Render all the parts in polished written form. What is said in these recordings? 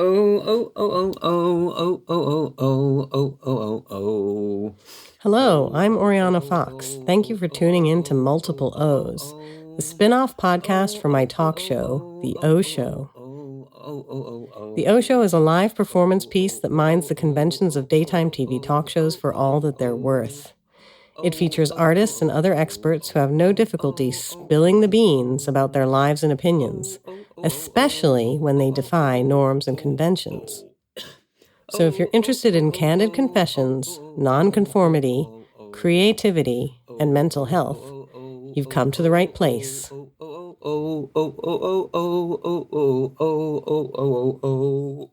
Hello, I'm Oriana Fox. Thank you for tuning in to Multiple O's, the spin-off podcast for my talk show, The O Show. The O Show is a live performance piece that mines the conventions of daytime TV talk shows for all that they're worth. It features artists and other experts who have no difficulty spilling the beans about their lives and opinions, especially when they defy norms and conventions. So if you're interested in candid confessions, nonconformity, creativity, and mental health, you've come to the right place.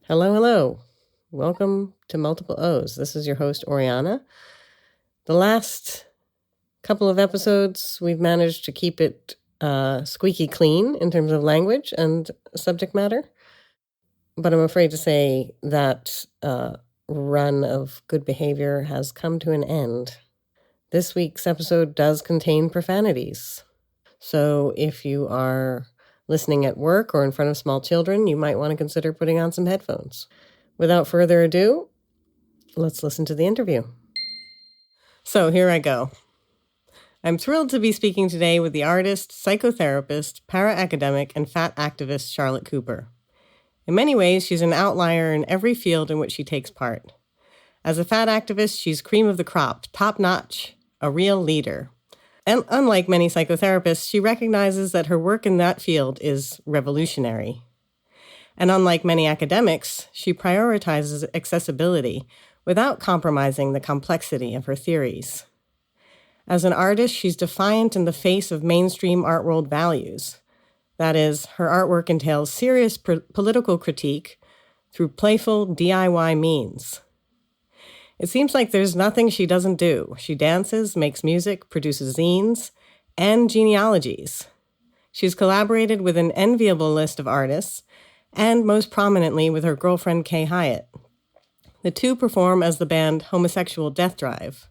Hello. Welcome to Multiple O's. This is your host, Oriana. The last couple of episodes, we've managed to keep it squeaky clean in terms of language and subject matter. But I'm afraid to say that run of good behavior has come to an end. This week's episode does contain profanities. So if you are listening at work or in front of small children, you might want to consider putting on some headphones. Without further ado, let's listen to the interview. So here I go. I'm thrilled to be speaking today with the artist, psychotherapist, para-academic, and fat activist Charlotte Cooper. In many ways, she's an outlier in every field in which she takes part. As a fat activist, she's cream of the crop, top-notch, a real leader. And unlike many psychotherapists, she recognizes that her work in that field is revolutionary. And unlike many academics, she prioritizes accessibility without compromising the complexity of her theories. As an artist, she's defiant in the face of mainstream art world values. That is, her artwork entails serious political critique through playful DIY means. It seems like there's nothing she doesn't do. She dances, makes music, produces zines, and genealogies. She's collaborated with an enviable list of artists, and most prominently with her girlfriend Kay Hyatt. The two perform as the band Homosexual Death Drive.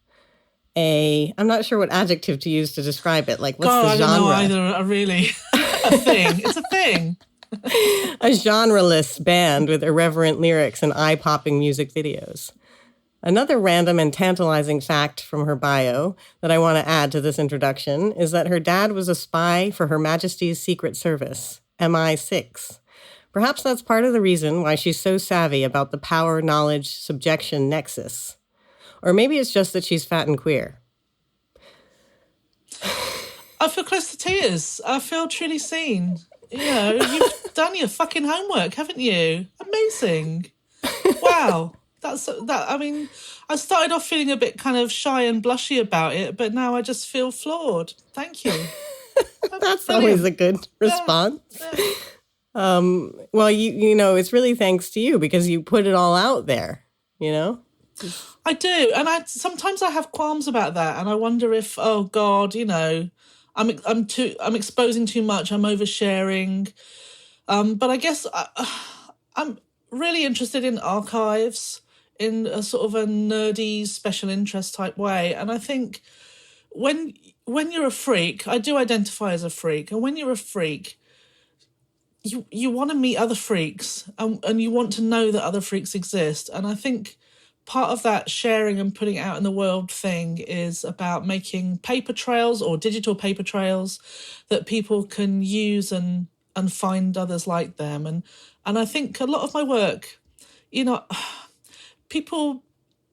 I'm not sure what adjective to use to describe it. Like, what's the genre? I don't know either, really. A thing. It's a thing. A genreless band with irreverent lyrics and eye-popping music videos. Another random and tantalizing fact from her bio that I want to add to this introduction is that her dad was a spy for Her Majesty's Secret Service, MI6. Perhaps that's part of the reason why she's so savvy about the power, knowledge, subjection nexus. Or maybe it's just that she's fat and queer. I feel close to tears. I feel truly seen. You know, you've done your fucking homework, haven't you? Amazing. Wow. I mean, I started off feeling a bit kind of shy and blushy about it, but now I just feel floored. Thank you. That's brilliant. Always a good response. Yeah. Well, you know, it's really thanks to you because you put it all out there, you know? I do. And sometimes I have qualms about that. And I wonder if, oh God, you know, I'm exposing too much. I'm oversharing. But I guess I'm really interested in archives in a sort of a nerdy special interest type way. And I think when you're a freak, I do identify as a freak. And when you're a freak, you want to meet other freaks and you want to know that other freaks exist. And I think part of that sharing and putting it out in the world thing is about making paper trails or digital paper trails that people can use and find others like them. And I think a lot of my work, you know,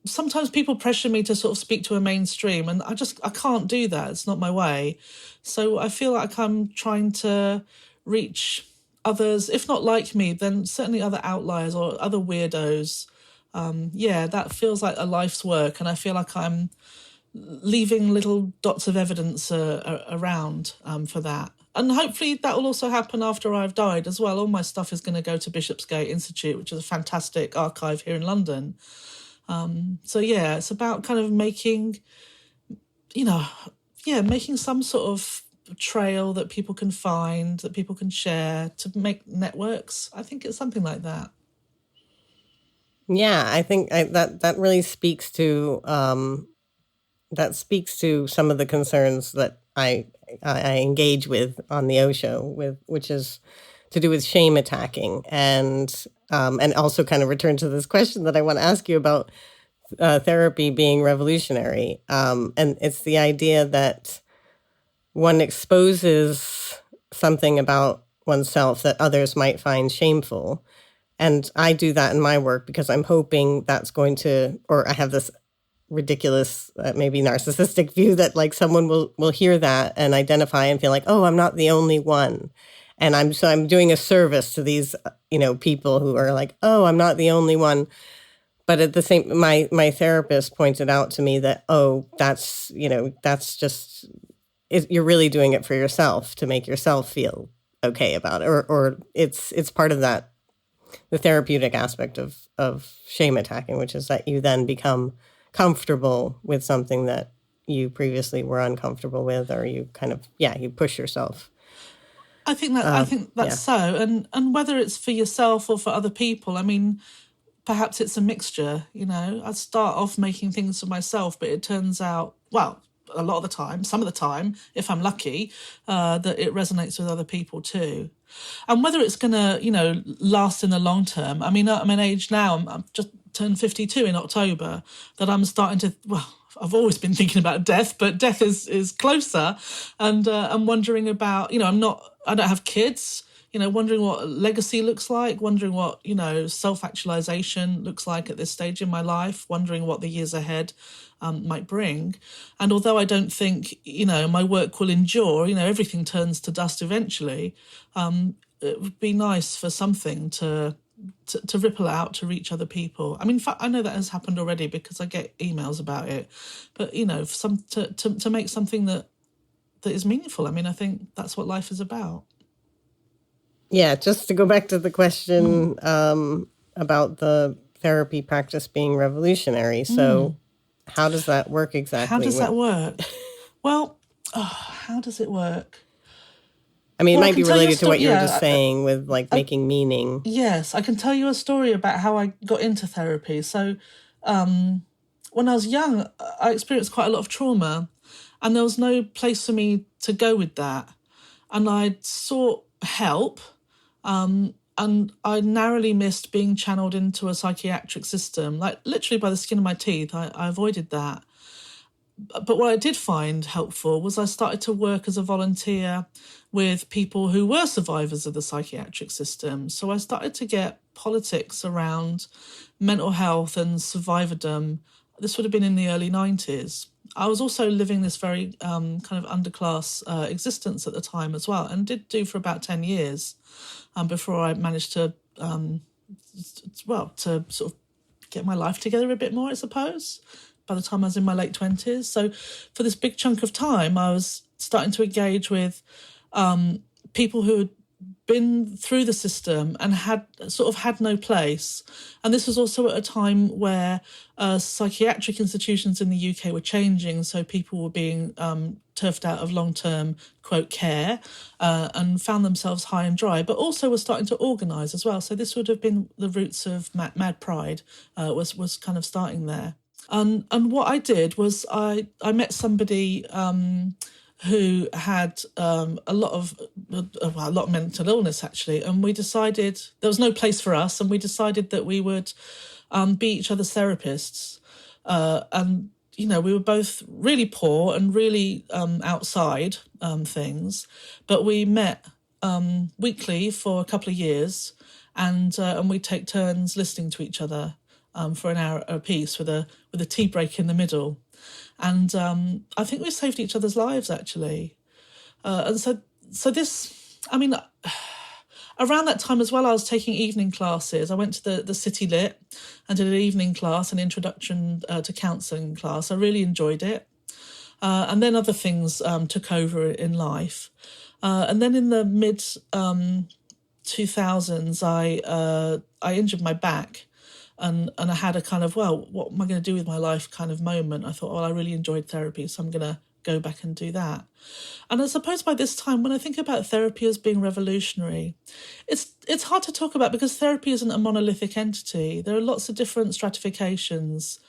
sometimes people pressure me to sort of speak to a mainstream and I can't do that. It's not my way. So I feel like I'm trying to reach others, if not like me, then certainly other outliers or other weirdos. That feels like a life's work, and I feel like I'm leaving little dots of evidence around for that. And hopefully that will also happen after I've died as well. All my stuff is going to go to Bishopsgate Institute, which is a fantastic archive here in London. It's about kind of making some sort of trail that people can find, that people can share, to make networks. I think it's something like that. Yeah, I think that really speaks to some of the concerns that I engage with on the O Show, which is to do with shame attacking, and also kind of return to this question that I want to ask you about therapy being revolutionary. And it's the idea that one exposes something about oneself that others might find shameful. And I do that in my work because I'm hoping that's going to, or I have this ridiculous, maybe narcissistic view that like someone will hear that and identify and feel like, oh, I'm not the only one. And I'm doing a service to these, people who are like, oh, I'm not the only one. But at the same, my therapist pointed out to me that, oh, that's just, you're really doing it for yourself to make yourself feel okay about it. Or it's part of that, the therapeutic aspect of shame attacking, which is that you then become comfortable with something that you previously were uncomfortable with, or you kind of, you push yourself. I think that's so. And whether it's for yourself or for other people, I mean, perhaps it's a mixture, I start off making things for myself, but it turns out, well, a lot of the time, some of the time, if I'm lucky, that it resonates with other people too. And whether it's going to, last in the long term, I mean, I'm an age now, I'm just turned 52 in October, that I'm starting to, well, I've always been thinking about death, but death is closer. And I'm wondering about, I don't have kids, wondering what legacy looks like, wondering what, self-actualization looks like at this stage in my life, wondering what the years ahead might bring. And although I don't think, my work will endure, everything turns to dust eventually, it would be nice for something to ripple out, to reach other people. I mean, in fact, I know that has happened already because I get emails about it. But, to make something that is meaningful. I mean, I think that's what life is about. Yeah, just to go back to the question about the therapy practice being revolutionary. So how does that work exactly? How does that work? Well, how does it work? I mean, it might be related to what you were just saying with like making meaning. Yes, I can tell you a story about how I got into therapy. So when I was young, I experienced quite a lot of trauma, and there was no place for me to go with that. And I sought help, and I narrowly missed being channeled into a psychiatric system, like literally by the skin of my teeth. I avoided that. But what I did find helpful was I started to work as a volunteer with people who were survivors of the psychiatric system. So I started to get politics around mental health and survivordom. This would have been in the early 90s. I was also living this very kind of underclass existence at the time as well, and did do for about 10 years before I managed to, to sort of get my life together a bit more, I suppose, by the time I was in my late 20s. So for this big chunk of time, I was starting to engage with people who had been through the system and had no place. And this was also at a time where psychiatric institutions in the UK were changing, so people were being turfed out of long-term, quote, care and found themselves high and dry, but also were starting to organise as well. So this would have been the roots of Mad Pride, was kind of starting there. And what I did was I met somebody who had a lot of mental illness, actually, and we decided there was no place for us, and we decided that we would be each other's therapists. And we were both really poor and really outside things, but we met weekly for a couple of years, and we'd take turns listening to each other for an hour apiece with a tea break in the middle. And I think we saved each other's lives, actually. And so this, I mean, around that time as well, I was taking evening classes. I went to the City Lit and did an evening class, an introduction to counselling class. I really enjoyed it. And then other things took over in life. And then in the mid 2000s, I injured my back. And I had a kind of, well, what am I going to do with my life kind of moment. I thought, well, I really enjoyed therapy, so I'm going to go back and do that. And I suppose by this time, when I think about therapy as being revolutionary, it's hard to talk about because therapy isn't a monolithic entity. There are lots of different stratifications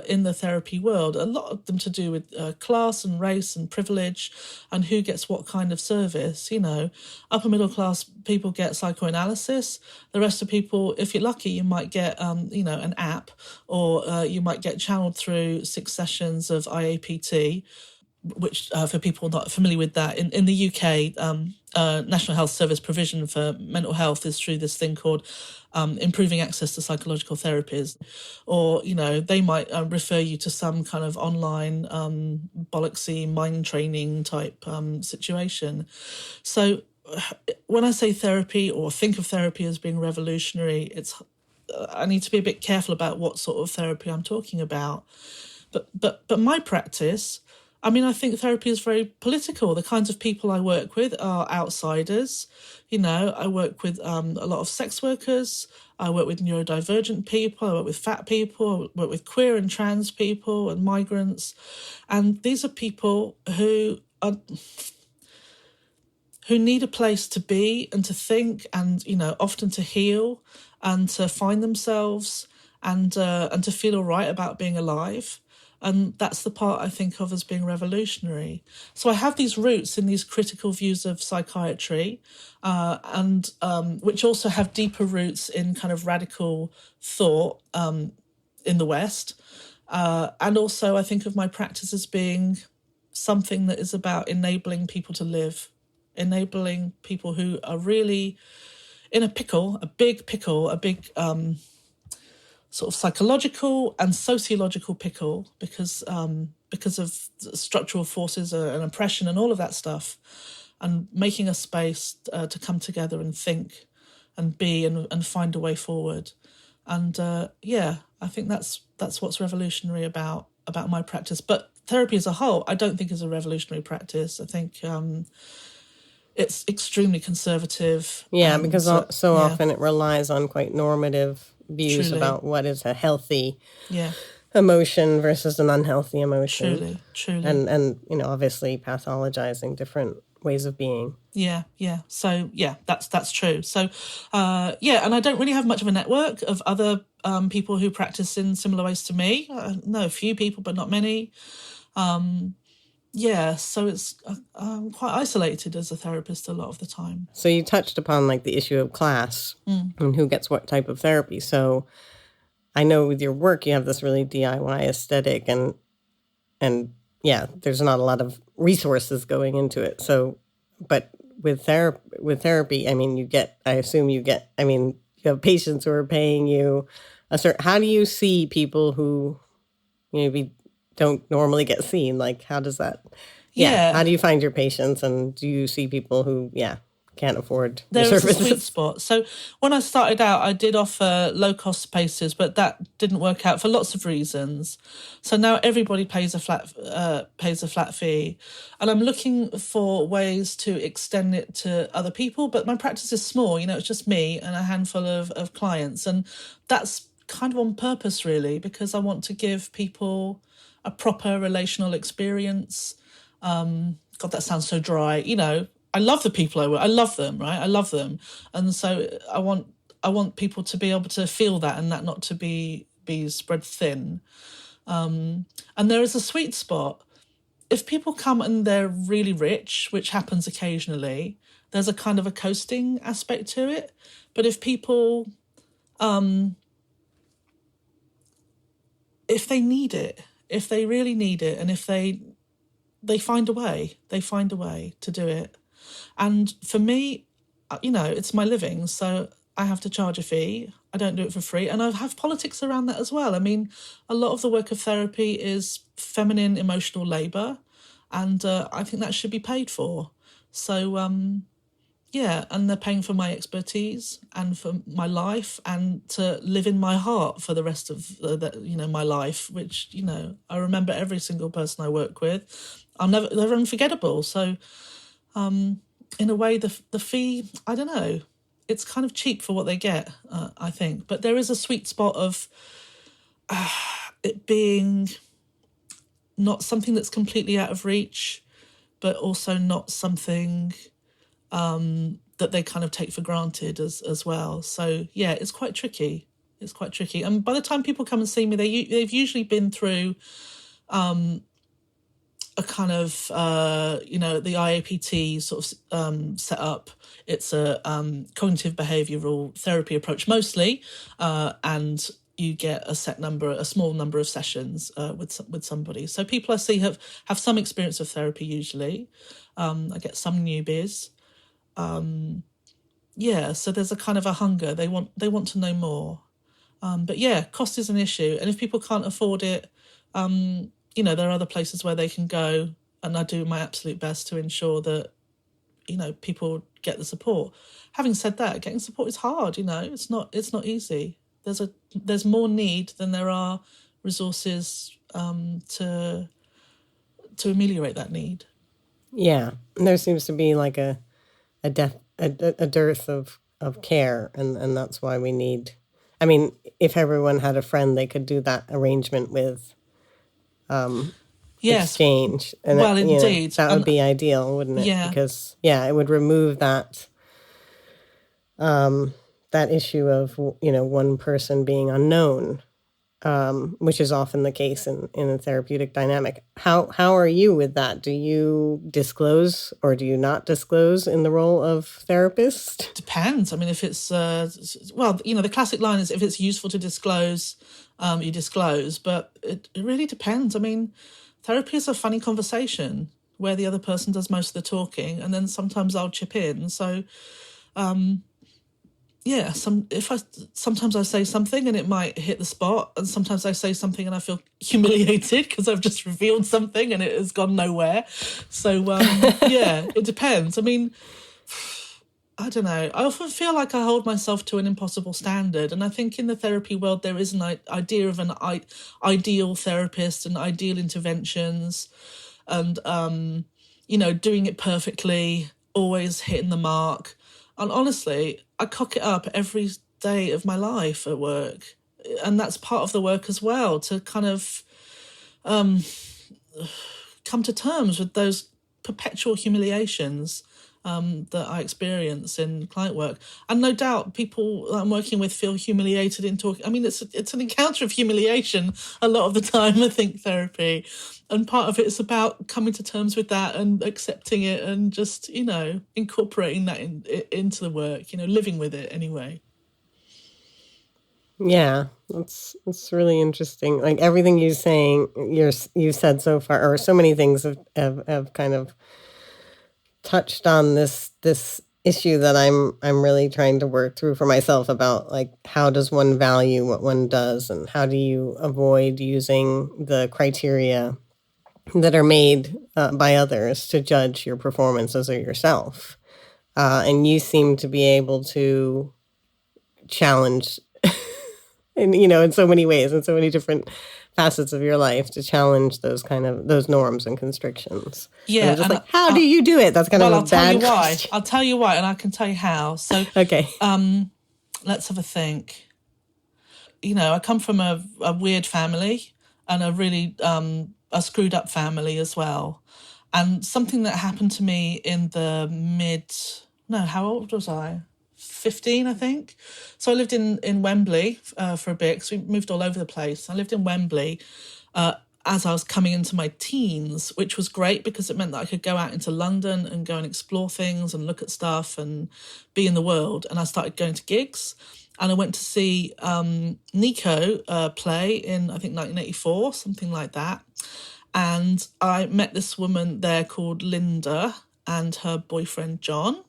in the therapy world, a lot of them to do with class and race and privilege and who gets what kind of service. Upper middle class people get psychoanalysis. The rest of people, if you're lucky, you might get an app, or you might get channeled through 6 sessions of IAPT, which for people not familiar with that, in the UK, National Health Service provision for mental health is through this thing called improving access to psychological therapies. Or, they might refer you to some kind of online bollocksy mind training type situation. So when I say therapy or think of therapy as being revolutionary, I need to be a bit careful about what sort of therapy I'm talking about. But my practice, I think therapy is very political. The kinds of people I work with are outsiders. I work with a lot of sex workers. I work with neurodivergent people. I work with fat people. I work with queer and trans people and migrants. And these are people who need a place to be and to think and, often to heal and to find themselves and to feel all right about being alive. And that's the part I think of as being revolutionary. So I have these roots in these critical views of psychiatry, and which also have deeper roots in kind of radical thought in the West. And also I think of my practice as being something that is about enabling people to live, enabling people who are really in a pickle, a big sort of psychological and sociological pickle because of structural forces and oppression and all of that stuff, and making a space to come together and think and be and find a way forward. And I think that's what's revolutionary about my practice. But therapy as a whole, I don't think is a revolutionary practice. I think it's extremely conservative. Yeah, because often it relies on quite normative views Truly. About what is a healthy emotion versus an unhealthy emotion. Truly. And obviously pathologizing different ways of being. Yeah. So, that's true. So, and I don't really have much of a network of other people who practice in similar ways to me. I know a few people, but not many. So it's I'm quite isolated as a therapist a lot of the time. So you touched upon the issue of class and who gets what type of therapy. So I know with your work you have this really DIY aesthetic and there's not a lot of resources going into it. So, but with therapy, you have patients who are paying you how do you see people who maybe don't normally get seen? How does that? How do you find your patients, and do you see people who can't afford your services? There's a sweet spot. So when I started out, I did offer low cost spaces, but that didn't work out for lots of reasons. So now everybody pays a flat fee, and I'm looking for ways to extend it to other people. But my practice is small. It's just me and a handful of clients, and that's kind of on purpose, really, because I want to give people a proper relational experience. God, that sounds so dry. I love the people I work. I love them, right? I love them, and so I want people to be able to feel that, and that not to be spread thin. And there is a sweet spot. If people come and they're really rich, which happens occasionally, there's a kind of a coasting aspect to it. But if people, if they need it, if they really need it, and if they find a way to do it. And for me, it's my living, so I have to charge a fee. I don't do it for free. And I have politics around that as well. A lot of the work of therapy is feminine emotional labour, and I think that should be paid for. So, and they're paying for my expertise and for my life and to live in my heart for the rest of my life, which, I remember every single person I work with. They're unforgettable. So, in a way, the fee, I don't know, it's kind of cheap for what they get, I think. But there is a sweet spot of it being not something that's completely out of reach, but also not something that they kind of take for granted as well. So, it's quite tricky. It's quite tricky. And by the time people come and see me, they've usually been through a kind of, the IAPT sort of set up. It's a cognitive behavioural therapy approach mostly, and you get a small number of sessions with somebody. So people I see have some experience of therapy usually. I get some newbies. So there's a kind of a hunger. They want to know more. But yeah, cost is an issue. And if people can't afford it, there are other places where they can go, and I do my absolute best to ensure that, people get the support. Having said that, getting support is hard, it's not easy. There's more need than there are resources to ameliorate that need. Yeah. And there seems to be like a dearth of care, and that's why we need, I mean, if everyone had a friend they could do that arrangement with, yes. exchange. And well, indeed. That would be ideal, wouldn't it? Yeah. Because, it would remove that issue of, one person being unknown, which is often the case in a therapeutic dynamic. How are you with that? Do you disclose or do you not disclose in the role of therapist? Depends. I mean, if it's, the classic line is if it's useful to disclose, you disclose. But it really depends. I mean, therapy is a funny conversation where the other person does most of the talking, and then sometimes I'll chip in. So, sometimes I say something and it might hit the spot, and sometimes I say something and I feel humiliated because I've just revealed something and it has gone nowhere. So, it depends. I mean, I don't know. I often feel like I hold myself to an impossible standard. And I think in the therapy world, there is an idea of an ideal therapist and ideal interventions and, doing it perfectly, always hitting the mark. And honestly, I cock it up every day of my life at work. And that's part of the work as well, to kind of come to terms with those perpetual humiliations that I experience in client work. And no doubt people that I'm working with feel humiliated in talking. I mean, it's an encounter of humiliation a lot of the time, I think, therapy. And part of it is about coming to terms with that and accepting it and just, incorporating that into the work, living with it anyway. Yeah, that's really interesting. Like everything you're saying, you said so far, or so many things have kind of touched on this issue that I'm really trying to work through for myself about, like, how does one value what one does, and how do you avoid using the criteria that are made by others to judge your performances or yourself. And you seem to be able to challenge and in so many ways, in so many different facets of your life, to challenge those norms and constrictions. Yeah. And just like, how do you do it? That's kind of a bad question. I'll tell you why, and I can tell you how. So, okay. Let's have a think. I come from a weird family and a really a screwed up family as well. And something that happened to me in the how old was I? 15, I think. So I lived in Wembley for a bit, because we moved all over the place. I lived in Wembley as I was coming into my teens, which was great because it meant that I could go out into London and go and explore things and look at stuff and be in the world. And I started going to gigs. And I went to see Nico play in, I think, 1984, something like that. And I met this woman there called Linda and her boyfriend John.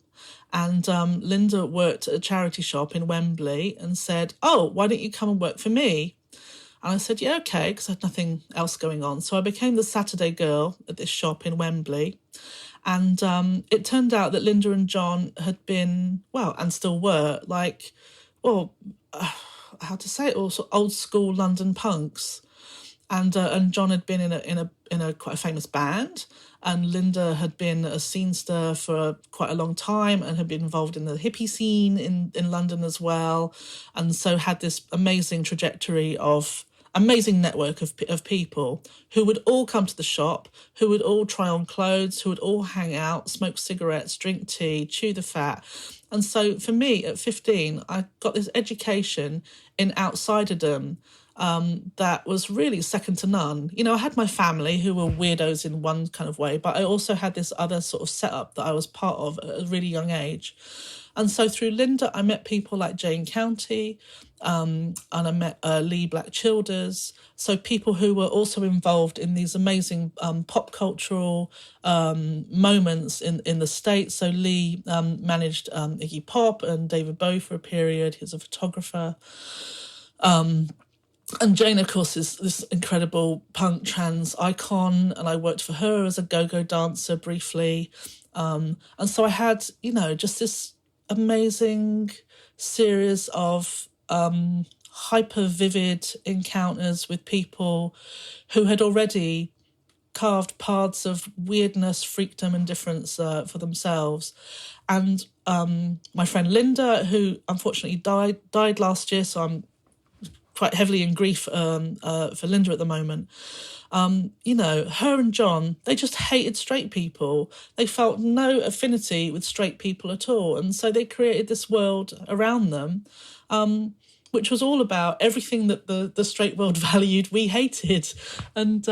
And Linda worked at a charity shop in Wembley and said, "Oh, why don't you come and work for me?" And I said, "Yeah, okay," because I had nothing else going on. So I became the Saturday girl at this shop in Wembley. And it turned out that Linda and John had been, and still were, how to say it, also old school London punks. And John had been in a quite a famous band, and Linda had been a scenester for quite a long time and had been involved in the hippie scene in London as well, and so had this amazing trajectory of amazing network of people who would all come to the shop, who would all try on clothes, who would all hang out, smoke cigarettes, drink tea, chew the fat. And so for me at 15, I got this education in outsiderdom that was really second to none. You know, I had my family who were weirdos in one kind of way, but I also had this other sort of setup that I was part of at a really young age. And so through Linda, I met people like Jane County, and I met Lee Black Childers. So people who were also involved in these amazing pop cultural moments in the States. So Lee managed Iggy Pop and David Bowie for a period. He was a photographer. And Jane, of course, is this incredible punk trans icon, and I worked for her as a go-go dancer briefly. And so I had, you know, just this amazing series of hyper vivid encounters with people who had already carved paths of weirdness, freakdom, and difference for themselves. And my friend Linda, who unfortunately died last year, so I'm quite heavily in grief for Linda at the moment. You know, her and John, they just hated straight people. They felt no affinity with straight people at all. And so they created this world around them, which was all about everything that the straight world valued, we hated. And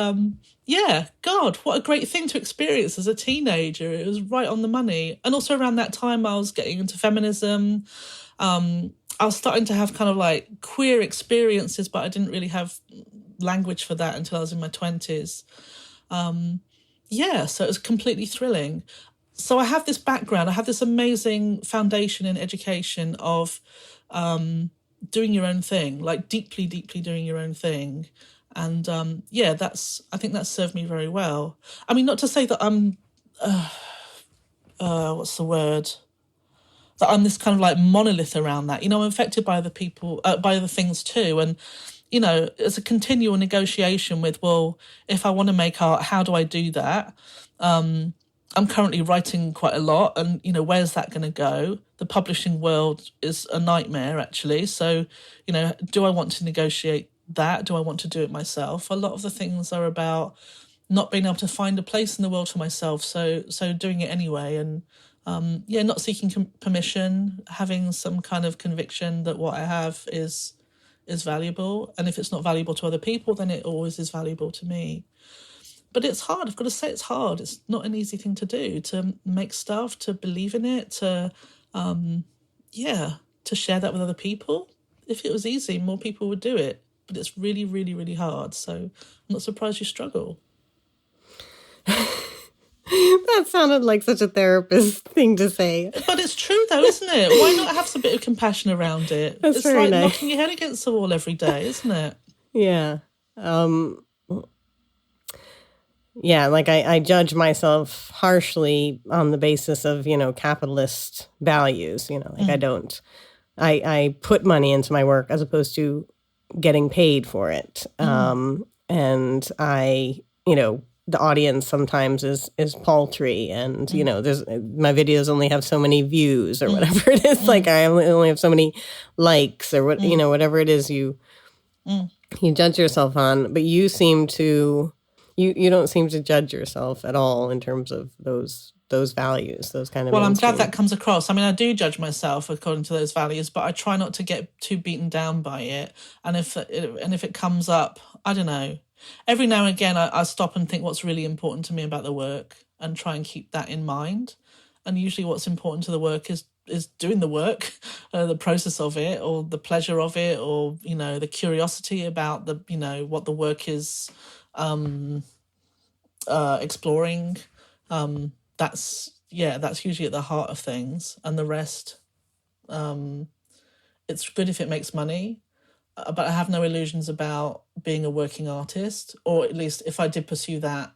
yeah, God, what a great thing to experience as a teenager. It was right on the money. And also around that time, I was getting into feminism. I was starting to have kind of like queer experiences, but I didn't really have language for that until I was in my 20s. Yeah, so it was completely thrilling. So I have this background, I have this amazing foundation in education of doing your own thing, like deeply, deeply doing your own thing. And yeah, I think that's served me very well. I mean, not to say that I'm, what's the word? That I'm this kind of like monolith around that. You know, I'm affected by other people, by other things too. And, you know, it's a continual negotiation with, well, if I want to make art, how do I do that? I'm currently writing quite a lot, and, you know, where's that going to go? The publishing world is a nightmare, actually. So, you know, do I want to negotiate that? Do I want to do it myself? A lot of the things are about not being able to find a place in the world for myself. So doing it anyway. And, yeah, not seeking permission, having some kind of conviction that what I have is valuable. And if it's not valuable to other people, then it always is valuable to me. But it's hard. I've got to say it's hard. It's not an easy thing to do, to make stuff, to believe in it, to share that with other people. If it was easy, more people would do it. But it's really, really, really hard. So I'm not surprised you struggle. That sounded like such a therapist thing to say. But it's true, though, isn't it? Why not have some bit of compassion around it? That's it's very like nice. knocking your head against the wall every day, isn't it? Yeah. Yeah, like I judge myself harshly on the basis of, you know, capitalist values. You know, like I put money into my work as opposed to getting paid for it. And I, you know, the audience sometimes is paltry, and you know, there's my videos only have so many views or whatever it is. Like I only have so many likes or what, you know, whatever it is you judge yourself on. But you seem to you don't seem to judge yourself at all in terms of those values, those kind of. Well, I'm glad that comes across. I mean, I do judge myself according to those values, but I try not to get too beaten down by it. And if it comes up, I don't know. Every now and again, I stop and think what's really important to me about the work and try and keep that in mind. And usually what's important to the work is doing the work, the process of it, or the pleasure of it, or, you know, the curiosity about the, you know, what the work is exploring. That's usually at the heart of things. And the rest, it's good if it makes money. But I have no illusions about being a working artist, or at least if I did pursue that,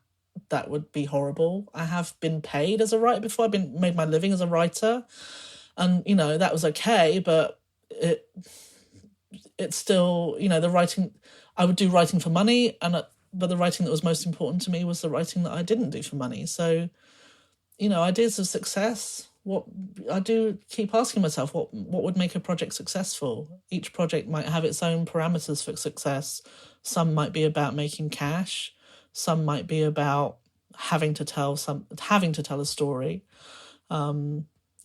that would be horrible. I have been paid as a writer before. I've made my living as a writer, and, you know, that was okay, but it's still, you know, the writing, I would do writing for money, but the writing that was most important to me was the writing that I didn't do for money. So, you know, ideas of success, what I do keep asking myself, what would make a project successful? Each project might have its own parameters for success. Some might be about making cash. Some might be about having to tell a story.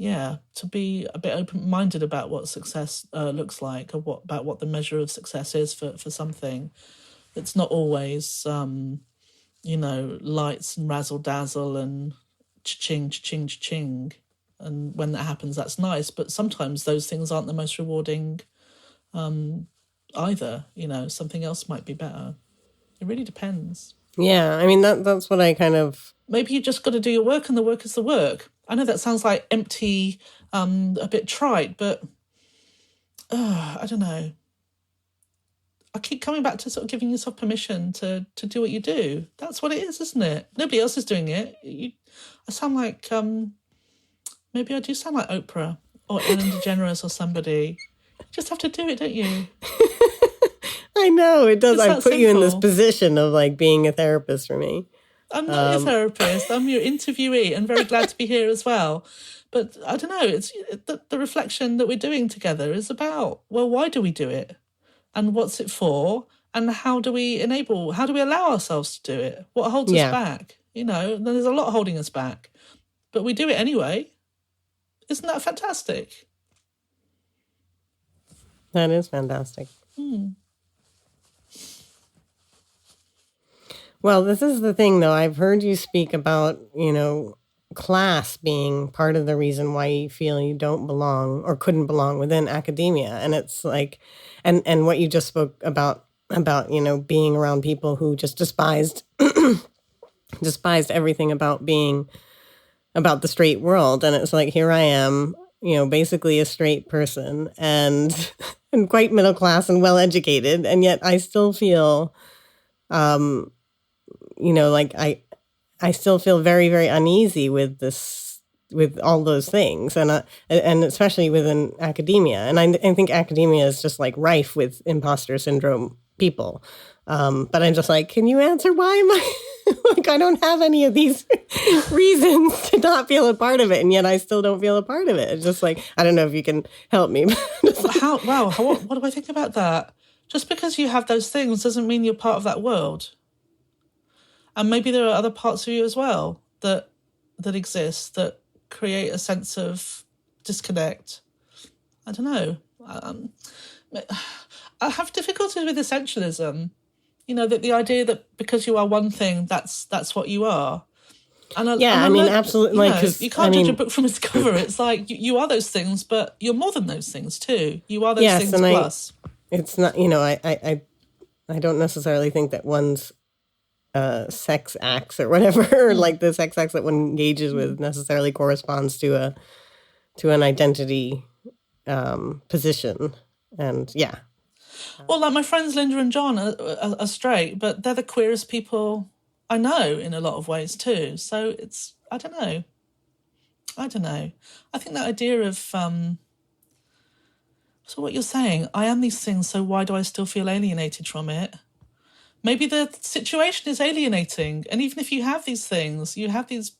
to be a bit open-minded about what success looks like, or about what the measure of success is for something. It's not always, lights and razzle-dazzle and cha-ching, cha-ching, cha-ching. And when that happens, that's nice. But sometimes those things aren't the most rewarding either. Something else might be better. It really depends. Yeah, I mean, that's what I kind of... Maybe you just got to do your work, and the work is the work. I know that sounds like empty, a bit trite, but I don't know. I keep coming back to sort of giving yourself permission to do what you do. That's what it is, isn't it? Nobody else is doing it. I sound like, maybe I do sound like Oprah or Ellen DeGeneres or somebody. You just have to do it, don't you? I know, it does. I put you in this simple. position of like being a therapist for me. I'm not your therapist. I'm your interviewee, and very glad to be here as well. But I don't know, it's the reflection that we're doing together is about, well, why do we do it? And what's it for? And how do we allow ourselves to do it? What holds us back? There's a lot holding us back. But we do it anyway. Isn't that fantastic? That is fantastic. Well, this is the thing, though. I've heard you speak about, class being part of the reason why you feel you don't belong or couldn't belong within academia. And it's like, and what you just spoke about, being around people who just despised everything about the straight world. And it's like, here I am, basically a straight person and quite middle class and well educated. And yet I still feel, like I still feel very, very uneasy with this, with all those things, and especially within academia. And I think academia is just like rife with imposter syndrome people. But I'm just like, can you answer why am I like, I don't have any of these reasons to not feel a part of it, and yet I still don't feel a part of it. It's just like, I don't know if you can help me. What do I think about that? Just because you have those things doesn't mean you're part of that world. And maybe there are other parts of you as well that exist that create a sense of disconnect. I don't know. I have difficulties with essentialism. That the idea that because you are one thing, that's what you are. Absolutely. You can't judge a book from its cover. It's like you are those things, but you're more than those things too. You are those things plus. It's not. I don't necessarily think that one's sex acts or whatever, like the sex acts that one engages with necessarily corresponds to an identity position. And well, like my friends Linda and John are straight, but they're the queerest people I know in a lot of ways too. So it's, I don't know. I think that idea of so what you're saying, I am these things, so why do I still feel alienated from it? Maybe the situation is alienating. And even if you have these things, you have these,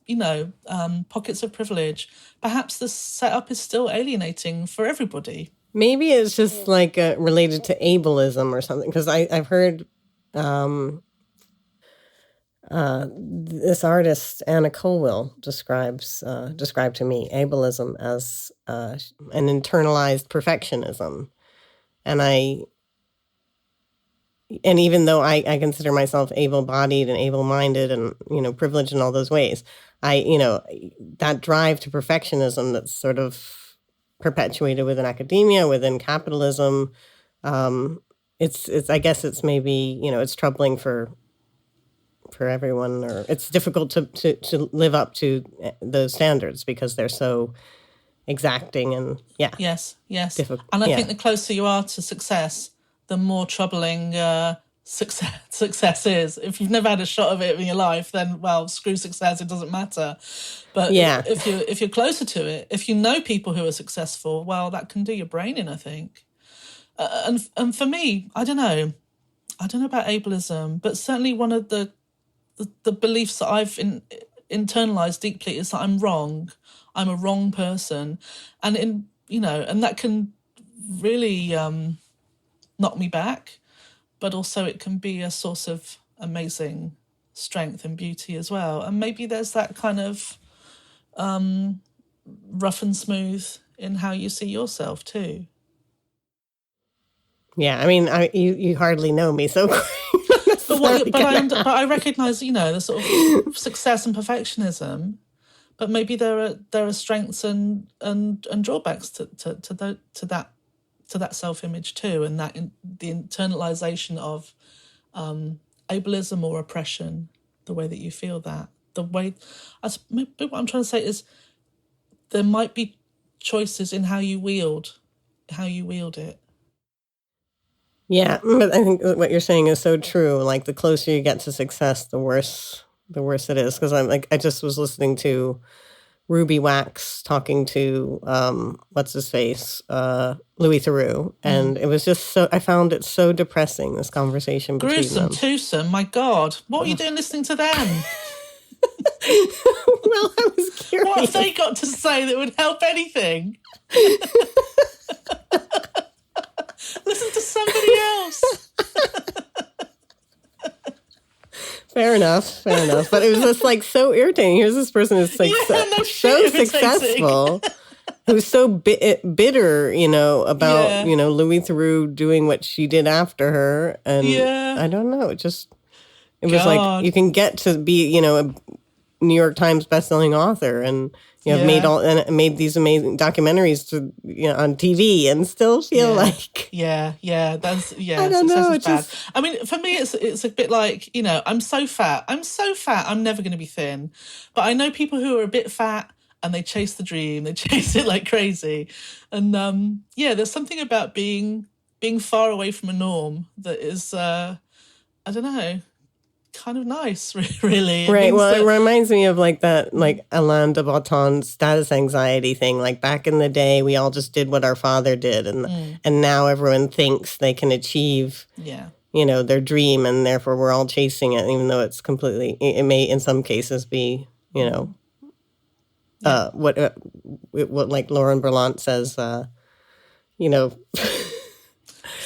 pockets of privilege, perhaps the setup is still alienating for everybody. Maybe it's just like related to ableism or something. Because I've heard this artist, Anna Colwell, described to me ableism as an internalized perfectionism. And even though I consider myself able-bodied and able-minded and, privileged in all those ways, that drive to perfectionism that's sort of perpetuated within academia, within capitalism, I guess it's maybe, it's troubling for everyone, or it's difficult to live up to those standards because they're so exacting and, Yes. And I think the closer you are to success, the more troubling success is. If you've never had a shot of it in your life, then, well, screw success, it doesn't matter. But if you're closer to it, if you know people who are successful, well, that can do your brain in, I think. And for me, I don't know about ableism, but certainly one of the beliefs that I've internalized deeply is that I'm wrong. I'm a wrong person. And and that can really knock me back, but also it can be a source of amazing strength and beauty as well. And maybe there's that kind of rough and smooth in how you see yourself too. Yeah, I mean, you hardly know me, so but I recognise, you know, the sort of success and perfectionism, but maybe there are strengths and drawbacks to that self-image too, and that the internalization of ableism or oppression, the way that you feel that, the way, maybe what I'm trying to say is there might be choices in how you wield it. Yeah, but I think what you're saying is so true. Like the closer you get to success, the worse it is. Because I just was listening to Ruby Wax talking to what's his face, Louis Theroux, and it was just so. I found it so depressing, this conversation between them. Gruesome, twosome. My God, what were you doing listening to them? Well, I was curious. What have they got to say that would help anything? Listen to somebody else. Fair enough. But it was just like so irritating. Here's this person who's like so successful, who's so bitter, you know, about you know, Louis Theroux doing what she did after her, and I don't know. It was like you can get to be, you know, a New York Times bestselling author, and you know, made these amazing documentaries to, you know, on TV, and still feel like that's I don't know. It's bad. I mean, for me, it's a bit like, you know, I'm so fat, I'm never going to be thin. But I know people who are a bit fat and they chase the dream, they chase it like crazy, and there's something about being far away from a norm that is I don't know, kind of nice, really. Right. Well, it reminds me of like that, like Alain de Botton's status anxiety thing. Like back in the day, we all just did what our father did, and now everyone thinks they can achieve, you know, their dream, and therefore we're all chasing it, even though it's completely. It may, in some cases, be, you know, what like Lauren Berlant says, you know.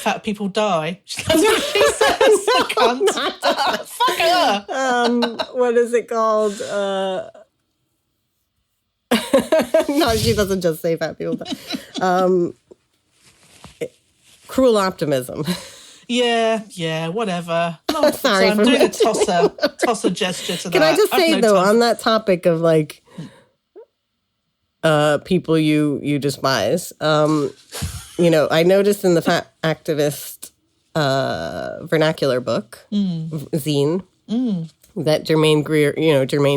Fat people die. That's what she says. Fuck her. What is it called? No, she doesn't just say fat people die. Cruel optimism. Yeah, whatever. Sorry, I'm doing a tosser gesture to that. Can I just say, though, on that topic of like people you despise, you know, I noticed in the Fat Activist vernacular book, zine, that Germaine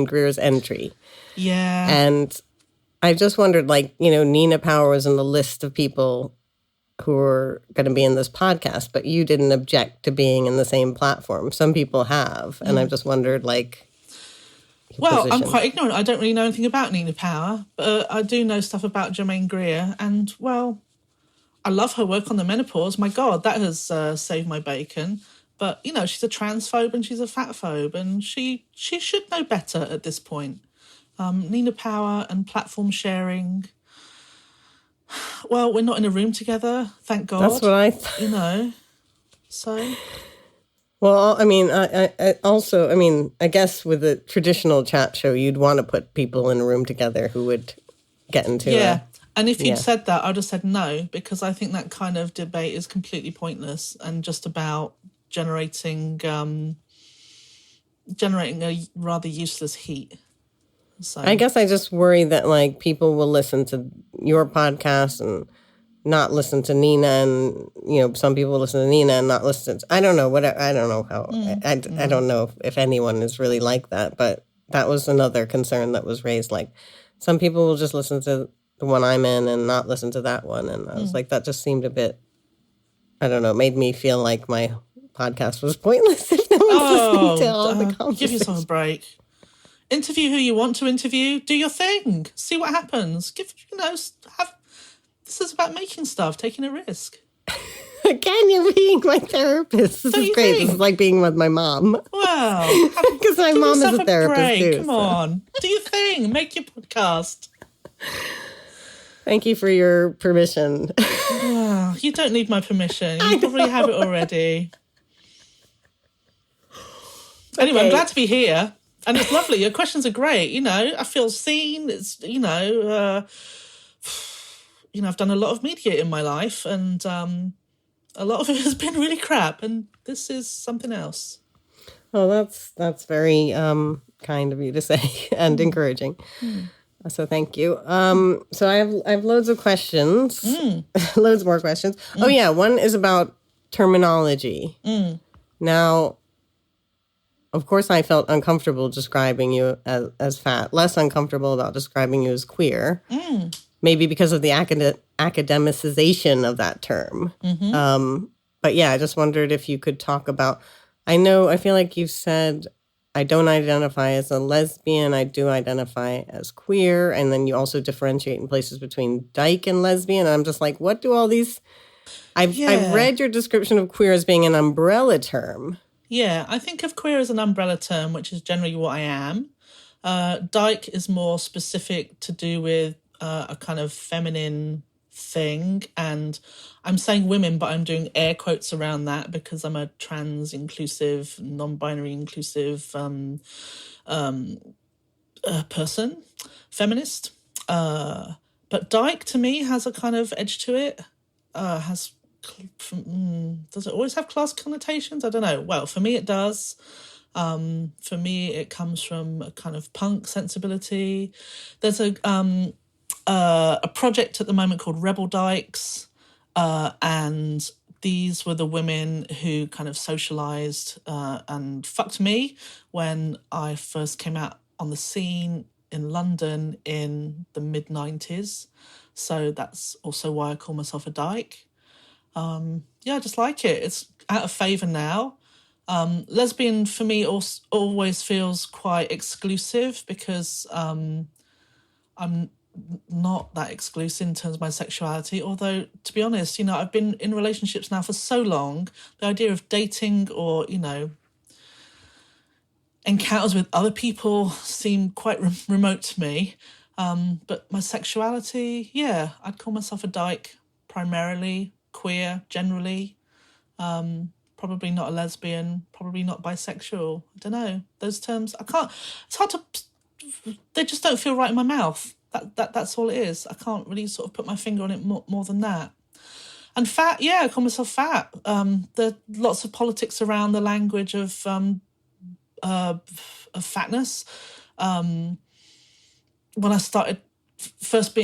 Greer's entry. Yeah. And I just wondered, like, you know, Nina Power was in the list of people who were going to be in this podcast, but you didn't object to being in the same platform. Some people have. And I just wondered, like, well, I'm quite ignorant. I don't really know anything about Nina Power, but I do know stuff about Germaine Greer. And, well, I love her work on the menopause. My God, that has saved my bacon. But, you know, she's a transphobe and she's a fatphobe, and she should know better at this point. Nina Power and platform sharing. Well, we're not in a room together, thank God. That's what I thought. You know, so. Well, I mean, I also, I mean, I guess with a traditional chat show, you'd want to put people in a room together who would get into it. And if you'd said that, I'd have said no, because I think that kind of debate is completely pointless and just about generating a rather useless heat. So I guess I just worry that, like, people will listen to your podcast and not listen to Nina, and, you know, some people listen to Nina and not listen to, I don't know, whatever. I don't know how, I don't know if anyone is really like that, but that was another concern that was raised. Like, some people will just listen to the one I'm in and not listen to that one. And I was like, that just seemed a bit, I don't know, made me feel like my podcast was pointless if no one's listening to all the conversations. Give yourself a break. Interview who you want to interview. Do your thing. See what happens. This is about making stuff, taking a risk. Again, you're being my therapist. This is great. This is like being with my mom. Well, because my mom is a therapist too. Come on. Do your thing. Make your podcast. Thank you for your permission. Oh, you don't need my permission. You probably have it already. Anyway, I'm glad to be here. And it's lovely. Your questions are great. I feel seen. It's, I've done a lot of media in my life, and a lot of it has been really crap. And this is something else. Oh, that's very kind of you to say and encouraging. So thank you. So I have loads of questions, loads more questions. Oh yeah, one is about terminology. Now, of course, I felt uncomfortable describing you as fat, less uncomfortable about describing you as queer, maybe because of the academicization of that term. But yeah, I just wondered if you could talk about, I feel like you said, I don't identify as a lesbian, I do identify as queer, and then you also differentiate in places between dyke and lesbian. And I'm just like, what do all these... I've read your description of queer as being an umbrella term. Yeah, I think of queer as an umbrella term, which is generally what I am. Dyke is more specific to do with a kind of feminine thing. And I'm saying women, but I'm doing air quotes around that because I'm a trans inclusive, non-binary inclusive person, feminist. But dyke to me has a kind of edge to it. Does it always have class connotations? I don't know. Well, for me it does. For me it comes from a kind of punk sensibility. There's a project at the moment called Rebel Dykes, and these were the women who kind of socialized and fucked me when I first came out on the scene in London in the mid-90s. So that's also why I call myself a dyke. I just like it. It's out of favour now. Lesbian for me always feels quite exclusive because I'm not that exclusive in terms of my sexuality. Although, to be honest, I've been in relationships now for so long, the idea of dating or, encounters with other people seem quite remote to me. But my sexuality, I'd call myself a dyke, primarily queer, generally. Probably not a lesbian, probably not bisexual. I don't know. Those terms, it's hard to, they just don't feel right in my mouth. That's all it is. I can't really sort of put my finger on it more than that. And fat, I call myself fat. There are lots of politics around the language of fatness. When I started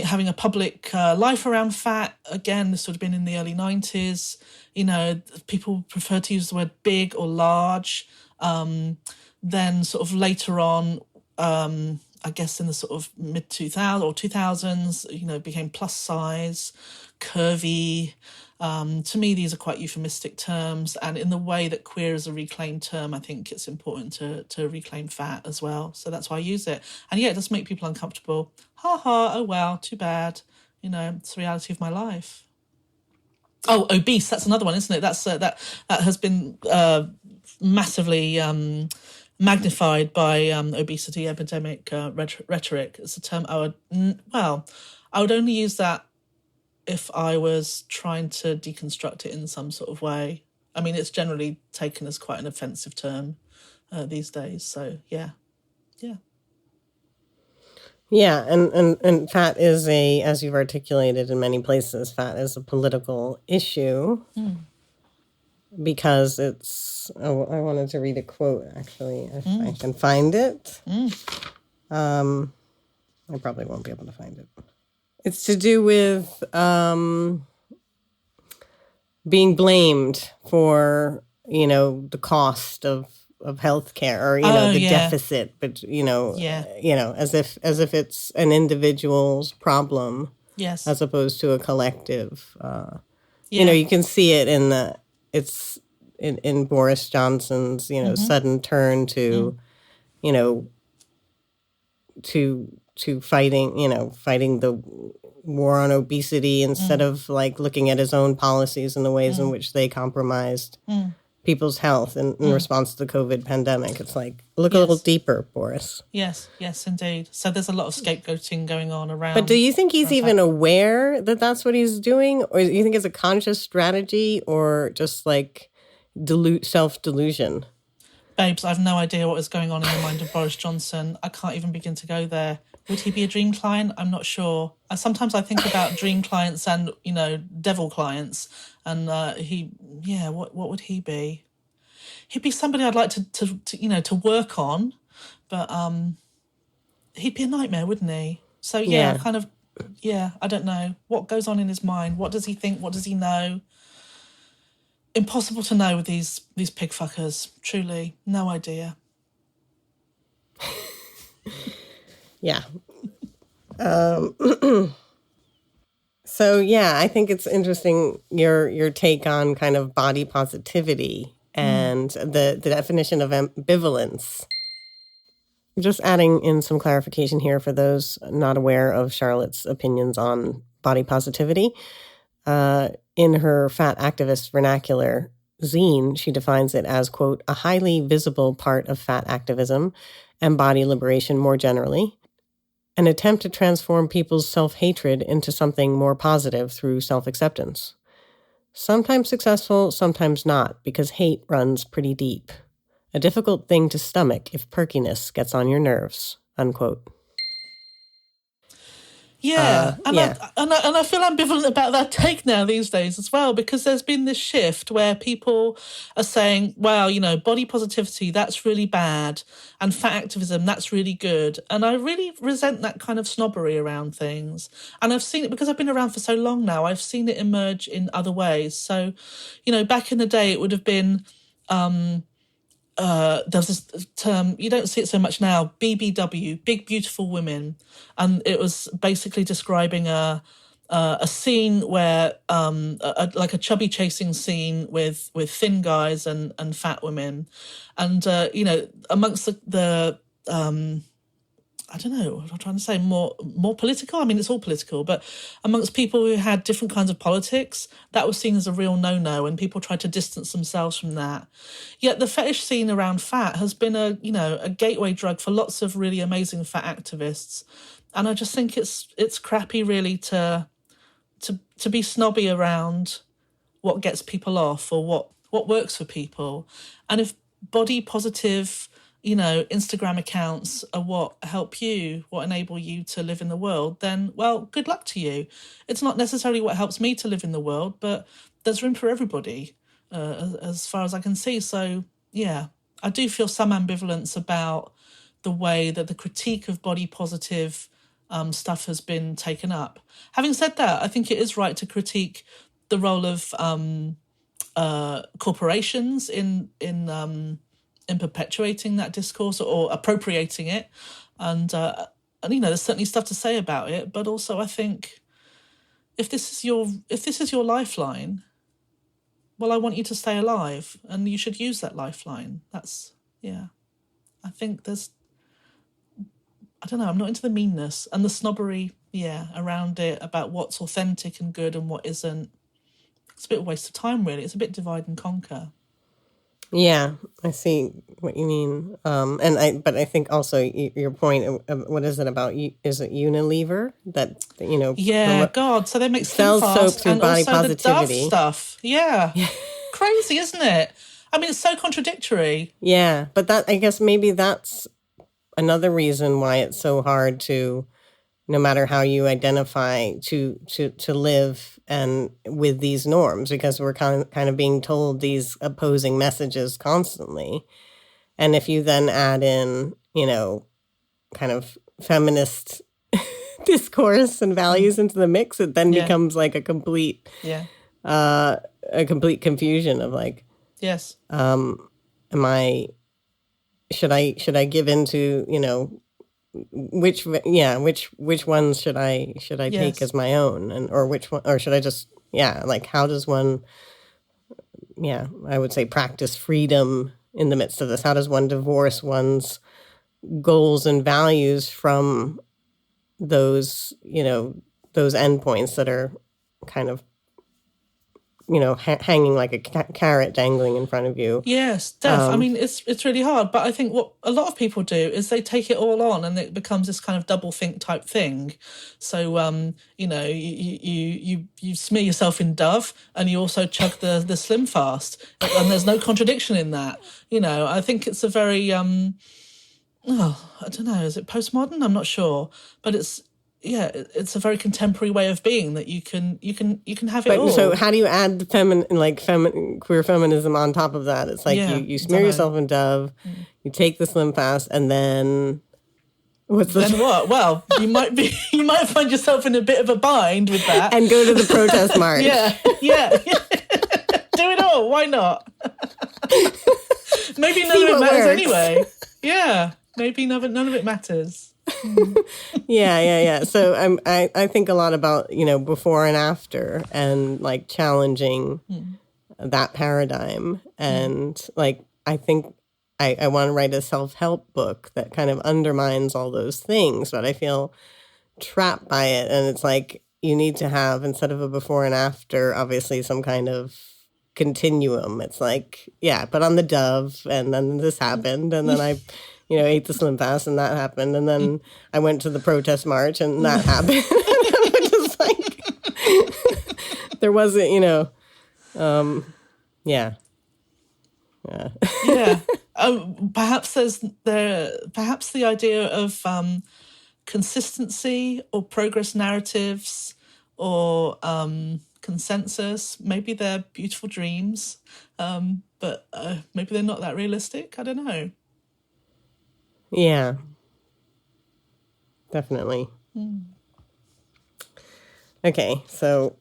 having a public life around fat, again, this would have been in the early 90s, people prefer to use the word big or large. Then sort of later on, I guess in the sort of mid-2000s or 2000s, became plus size, curvy. To me, these are quite euphemistic terms. And in the way that queer is a reclaimed term, I think it's important to reclaim fat as well. So that's why I use it. And it does make people uncomfortable. Ha ha, oh well, too bad. It's the reality of my life. Oh, obese, that's another one, isn't it? That's that has been massively magnified by obesity epidemic rhetoric. It's a term I would only use that if I was trying to deconstruct it in some sort of way. I mean, it's generally taken as quite an offensive term these days. So, yeah. Yeah, and fat is as you've articulated in many places, fat is a political issue because it's, I wanted to read a quote, actually, if I can find it. I probably won't be able to find it. It's to do with being blamed for, the cost of healthcare or, the deficit, but, as if it's an individual's problem. Yes. As opposed to a collective. You can see it in Boris Johnson's, sudden turn to, to fighting the war on obesity instead of looking at his own policies and the ways in which they compromised people's health in response to the COVID pandemic. It's look a little deeper, Boris. Yes, indeed. So there's a lot of scapegoating going on around. But do you think he's even aware that that's what he's doing? Or do you think it's a conscious strategy or just self-delusion? Babes, I have no idea what is going on in the mind of Boris Johnson. I can't even begin to go there. Would he be a dream client? I'm not sure. Sometimes I think about dream clients and, devil clients. And what would he be? He'd be somebody I'd like to work on, but he'd be a nightmare, wouldn't he? So Yeah. I don't know. What goes on in his mind? What does he think? What does he know? Impossible to know with these pig fuckers. Truly, no idea. Yeah. So yeah, I think it's interesting your take on kind of body positivity and the definition of ambivalence. Just adding in some clarification here for those not aware of Charlotte's opinions on body positivity. In her fat activist vernacular zine, she defines it as, quote, a highly visible part of fat activism and body liberation more generally, an attempt to transform people's self-hatred into something more positive through self-acceptance. Sometimes successful, sometimes not, because hate runs pretty deep. A difficult thing to stomach if perkiness gets on your nerves, unquote. Yeah, and I feel ambivalent about that take now these days as well, because there's been this shift where people are saying, well, body positivity, that's really bad, and fat activism, that's really good. And I really resent that kind of snobbery around things. And I've seen it, because I've been around for so long now, I've seen it emerge in other ways. So, back in the day, it would have been... there's this term, you don't see it so much now, BBW, big beautiful women, and it was basically describing a scene where like a chubby chasing scene with thin guys and fat women, and amongst the I don't know what I'm trying to say, more political. I mean, it's all political, but amongst people who had different kinds of politics, that was seen as a real no-no, and people tried to distance themselves from that. Yet the fetish scene around fat has been a gateway drug for lots of really amazing fat activists, and I just think it's crappy really to be snobby around what gets people off or what works for people. And if body positive Instagram accounts are what help you, what enable you to live in the world, then, well, good luck to you. It's not necessarily what helps me to live in the world, but there's room for everybody, as far as I can see. So, yeah, I do feel some ambivalence about the way that the critique of body positive stuff has been taken up. Having said that, I think it is right to critique the role of corporations in perpetuating that discourse or appropriating it, and there's certainly stuff to say about it. But also, I think if this is your lifeline, well, I want you to stay alive, and you should use that lifeline. I think I don't know. I'm not into the meanness and the snobbery, around it about what's authentic and good and what isn't. It's a bit of a waste of time, really. It's a bit divide and conquer. Yeah, I see what you mean. But I think also your point, what is it about? Is it Unilever that, Yeah, God, so they make sells soap through and body also positivity. the Dove stuff. Yeah. Crazy, isn't it? I mean, it's so contradictory. Yeah, but I guess maybe that's another reason why it's so hard to, no matter how you identify, to live and with these norms, because we're kind of being told these opposing messages constantly. And if you then add in, kind of feminist discourse and values into the mix, it then becomes like a complete confusion of like, yes, should I give into, which ones should I take as my own, or which one, or should I just like, how does one I would say practice freedom in the midst of this? How does one divorce one's goals and values from those those endpoints that are kind of hanging like a carrot dangling in front of you. Yes, I mean, it's really hard. But I think what a lot of people do is they take it all on, and it becomes this kind of double think type thing. So, you smear yourself in Dove, and you also chug the slimfast, and there's no contradiction in that. I think it's a very I don't know. Is it postmodern? I'm not sure, but it's a very contemporary way of being that you can have it all. So how do you add queer feminism on top of that? It's like you smear yourself in Dove, you take the slimfast, and then what? Well, you might find yourself in a bit of a bind with that, and go to the protest march. yeah. Do it all. Why not? Maybe none of it matters anyway. Yeah, maybe none of it matters. Yeah. So I think a lot about before and after, and like challenging that paradigm, and like I think I want to write a self-help book that kind of undermines all those things, but I feel trapped by it, and it's like you need to have, instead of a before and after, obviously some kind of continuum. It's like, put on the Dove, and then this happened, and then I ate the slimfast, and that happened, and then I went to the protest march, and that happened. Just like there wasn't, yeah. Perhaps perhaps the idea of consistency or progress narratives or consensus. Maybe they're beautiful dreams, but maybe they're not that realistic. I don't know. Yeah, definitely. Okay, so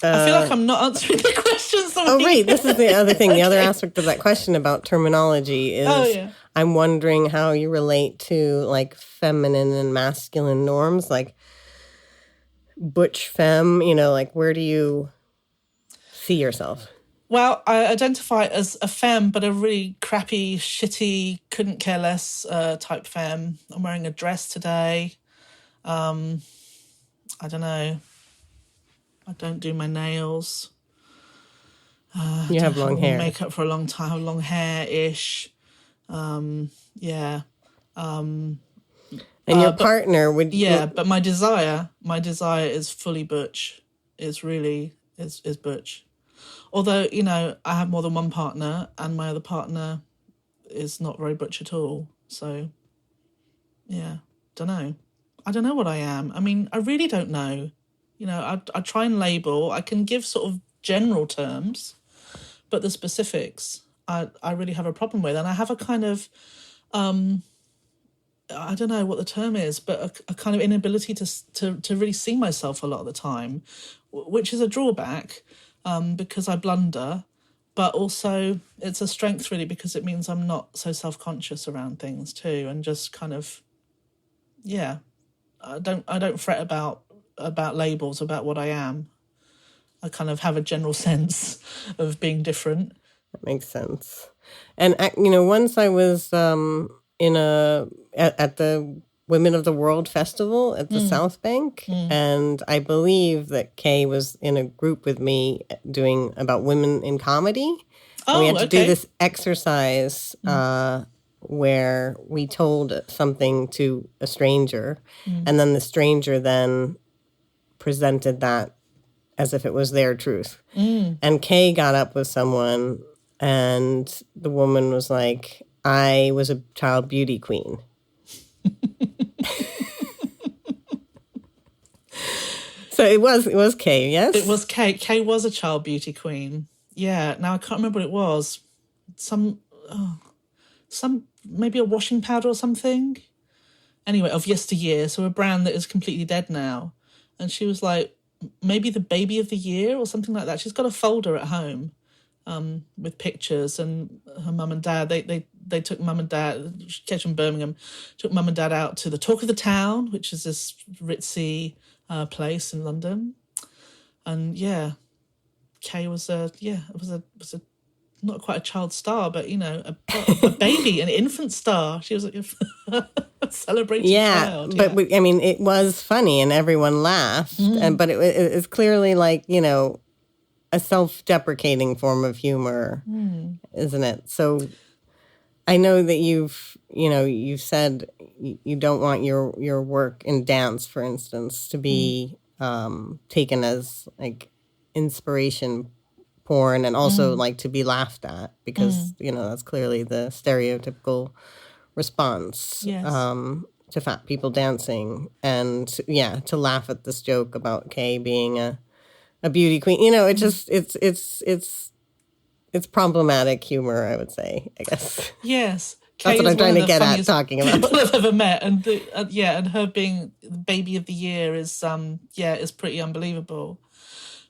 I feel like I'm not answering the questions. Right, this is the other thing. The other aspect of that question about terminology is I'm wondering how you relate to like feminine and masculine norms, like butch femme, like where do you see yourself? Well, I identify as a femme, but a really crappy, shitty, couldn't care less type femme. I'm wearing a dress today. I don't know. I don't do my nails. You have long hair. Makeup for a long time. I have long hair-ish. And your partner would... Yeah, but my desire is fully butch. Is butch. Although, I have more than one partner, and my other partner is not very butch at all. So, don't know. I don't know what I am. I mean, I really don't know. I try and label. I can give sort of general terms, but the specifics, I really have a problem with. And I have a kind of, I don't know what the term is, but a kind of inability to really see myself a lot of the time, which is a drawback. Because I blunder, but also it's a strength really because it means I'm not so self-conscious around things too, and just kind of, I don't fret about labels, about what I am. I kind of have a general sense of being different. That makes sense. And once I was at the Women of the World Festival at the South Bank. And I believe that Kay was in a group with me doing about women in comedy. And we had to do this exercise where we told something to a stranger. And then the stranger then presented that as if it was their truth. And Kay got up with someone, and the woman was like, I was a child beauty queen. So it was Kay, yes? It was Kay. Kay was a child beauty queen. Yeah. Now I can't remember what it was. Some maybe a washing powder or something. Anyway, of yesteryear. So a brand that is completely dead now. And she was like, maybe the baby of the year or something like that. She's got a folder at home with pictures, and her mum and dad, they took mum and dad, she came from Birmingham, took mum and dad out to the Talk of the Town, which is this ritzy place in London. And Kay was a not quite a child star, but, a baby, an infant star. She was a celebrated child. But I mean, it was funny and everyone laughed, but it's clearly like, a self-deprecating form of humor, isn't it? So I know that you've said you don't want your work in dance, for instance, to be taken as like inspiration porn, and also like to be laughed at, because that's clearly the stereotypical response to fat people dancing, and to laugh at this joke about Kay being a beauty queen. It just it's problematic humor, I would say, I guess. Yes. That's what I'm trying to get at talking about. People I've ever met, and and her being the baby of the year is pretty unbelievable.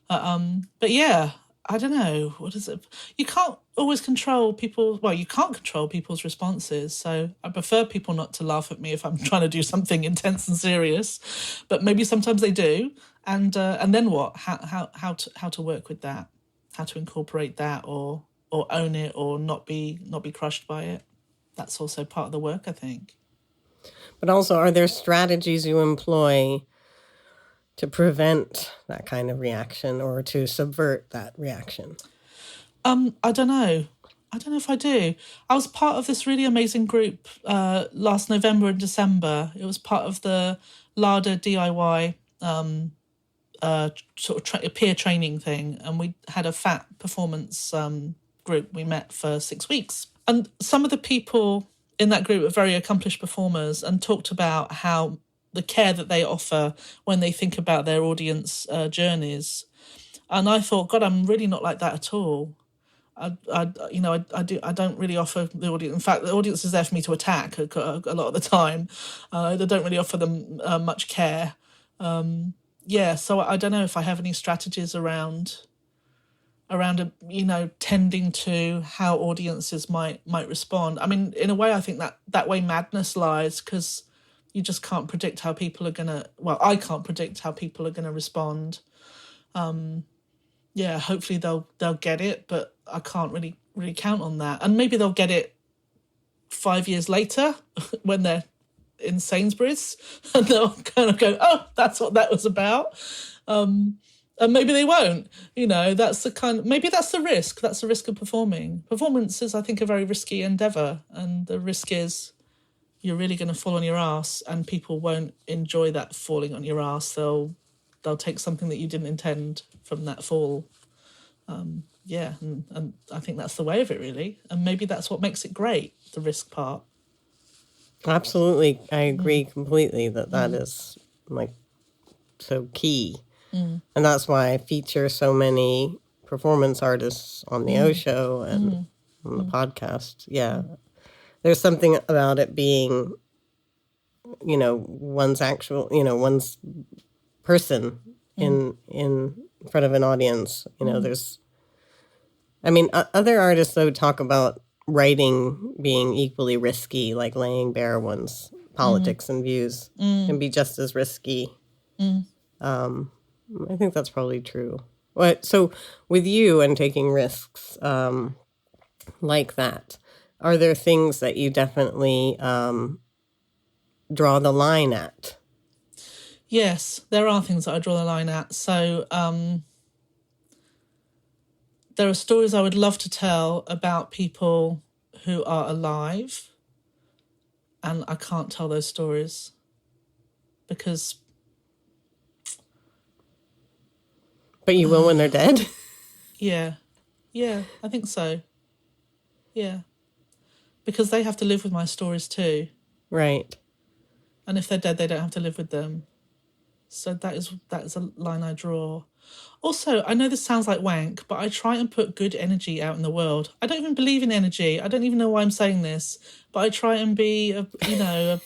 But yeah, I don't know, what is it? You can't always control people. Well, you can't control people's responses. So I prefer people not to laugh at me if I'm trying to do something intense and serious. But maybe sometimes they do, and then what? How to work with that? How to incorporate that, or own it, or not be crushed by it. That's also part of the work, I think. But also, are there strategies you employ to prevent that kind of reaction, or to subvert that reaction? I don't know. I don't know if I do. I was part of this really amazing group last November and December. It was part of the LADA DIY peer training thing, and we had a fat performance group. We met for 6 weeks, and some of the people in that group were very accomplished performers, and talked about how the care that they offer when they think about their audience journeys. And I thought, God, I'm really not like that at all. I don't really offer the audience. In fact, the audience is there for me to attack a lot of the time. I don't really offer them much care. So I don't know if I have any strategies around tending to how audiences might respond. I mean, in a way, I think that way madness lies, because you just can't predict how people are gonna. Well, I can't predict how people are gonna respond. Hopefully they'll get it, but I can't really count on that. And maybe they'll get it 5 years later when they're in Sainsbury's, and they'll kind of go, "Oh, that's what that was about." And maybe they won't. That's maybe that's the risk. That's the risk of performing. Performance is, I think, a very risky endeavour, and the risk is you're really going to fall on your ass, and people won't enjoy that falling on your ass. They'll take something that you didn't intend from that fall. And I think that's the way of it, really. And maybe that's what makes it great, the risk part. Absolutely. I agree completely that is like so key. And that's why I feature so many performance artists on the O Show and on the podcast. Yeah. There's something about it being, one's actual, one's person in front of an audience. There's, other artists, though, talk about writing being equally risky, like laying bare one's politics and views can be just as risky. I think that's probably true. So with you and taking risks like that, are there things that you definitely draw the line at? Yes, there are things that I draw the line at. So there are stories I would love to tell about people who are alive, and I can't tell those stories because... But you will when they're dead? Yeah, I think so. Yeah. Because they have to live with my stories too. Right. And if they're dead, they don't have to live with them. So that is a line I draw. Also, I know this sounds like wank, but I try and put good energy out in the world. I don't even believe in energy. I don't even know why I'm saying this, but I try and be, and I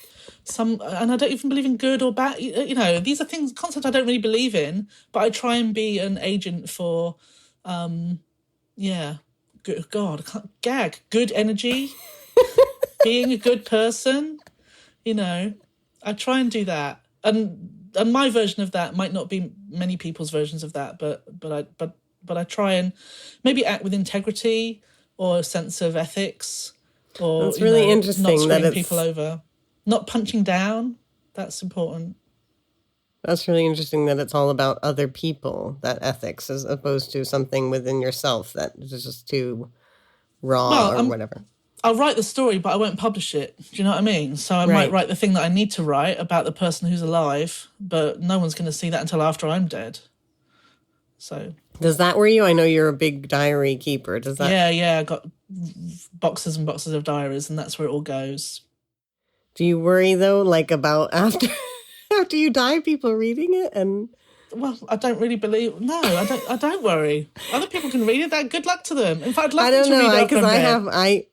don't even believe in good or bad. These are concepts I don't really believe in, but I try and be an agent for, good, God, I can't gag. Good energy, being a good person, I try and do that. And my version of that might not be many people's versions of that, but I try and maybe act with integrity, or a sense of ethics, or That's really interesting not screwing that people over, not punching down. That's important. That's really interesting that it's all about other people, that ethics, as opposed to something within yourself that is just too raw or whatever. I'll write the story, but I won't publish it. Do you know what I mean? So I might write the thing that I need to write about the person who's alive, but no one's going to see that until after I'm dead. So does that worry you? I know you're a big diary keeper. Does that? Yeah. I got boxes and boxes of diaries, and that's where it all goes. Do you worry though, like about after you die, people reading it and? Well, I don't really believe. No, I don't worry. Other people can read it. That good luck to them. In fact, I'd love them to read it because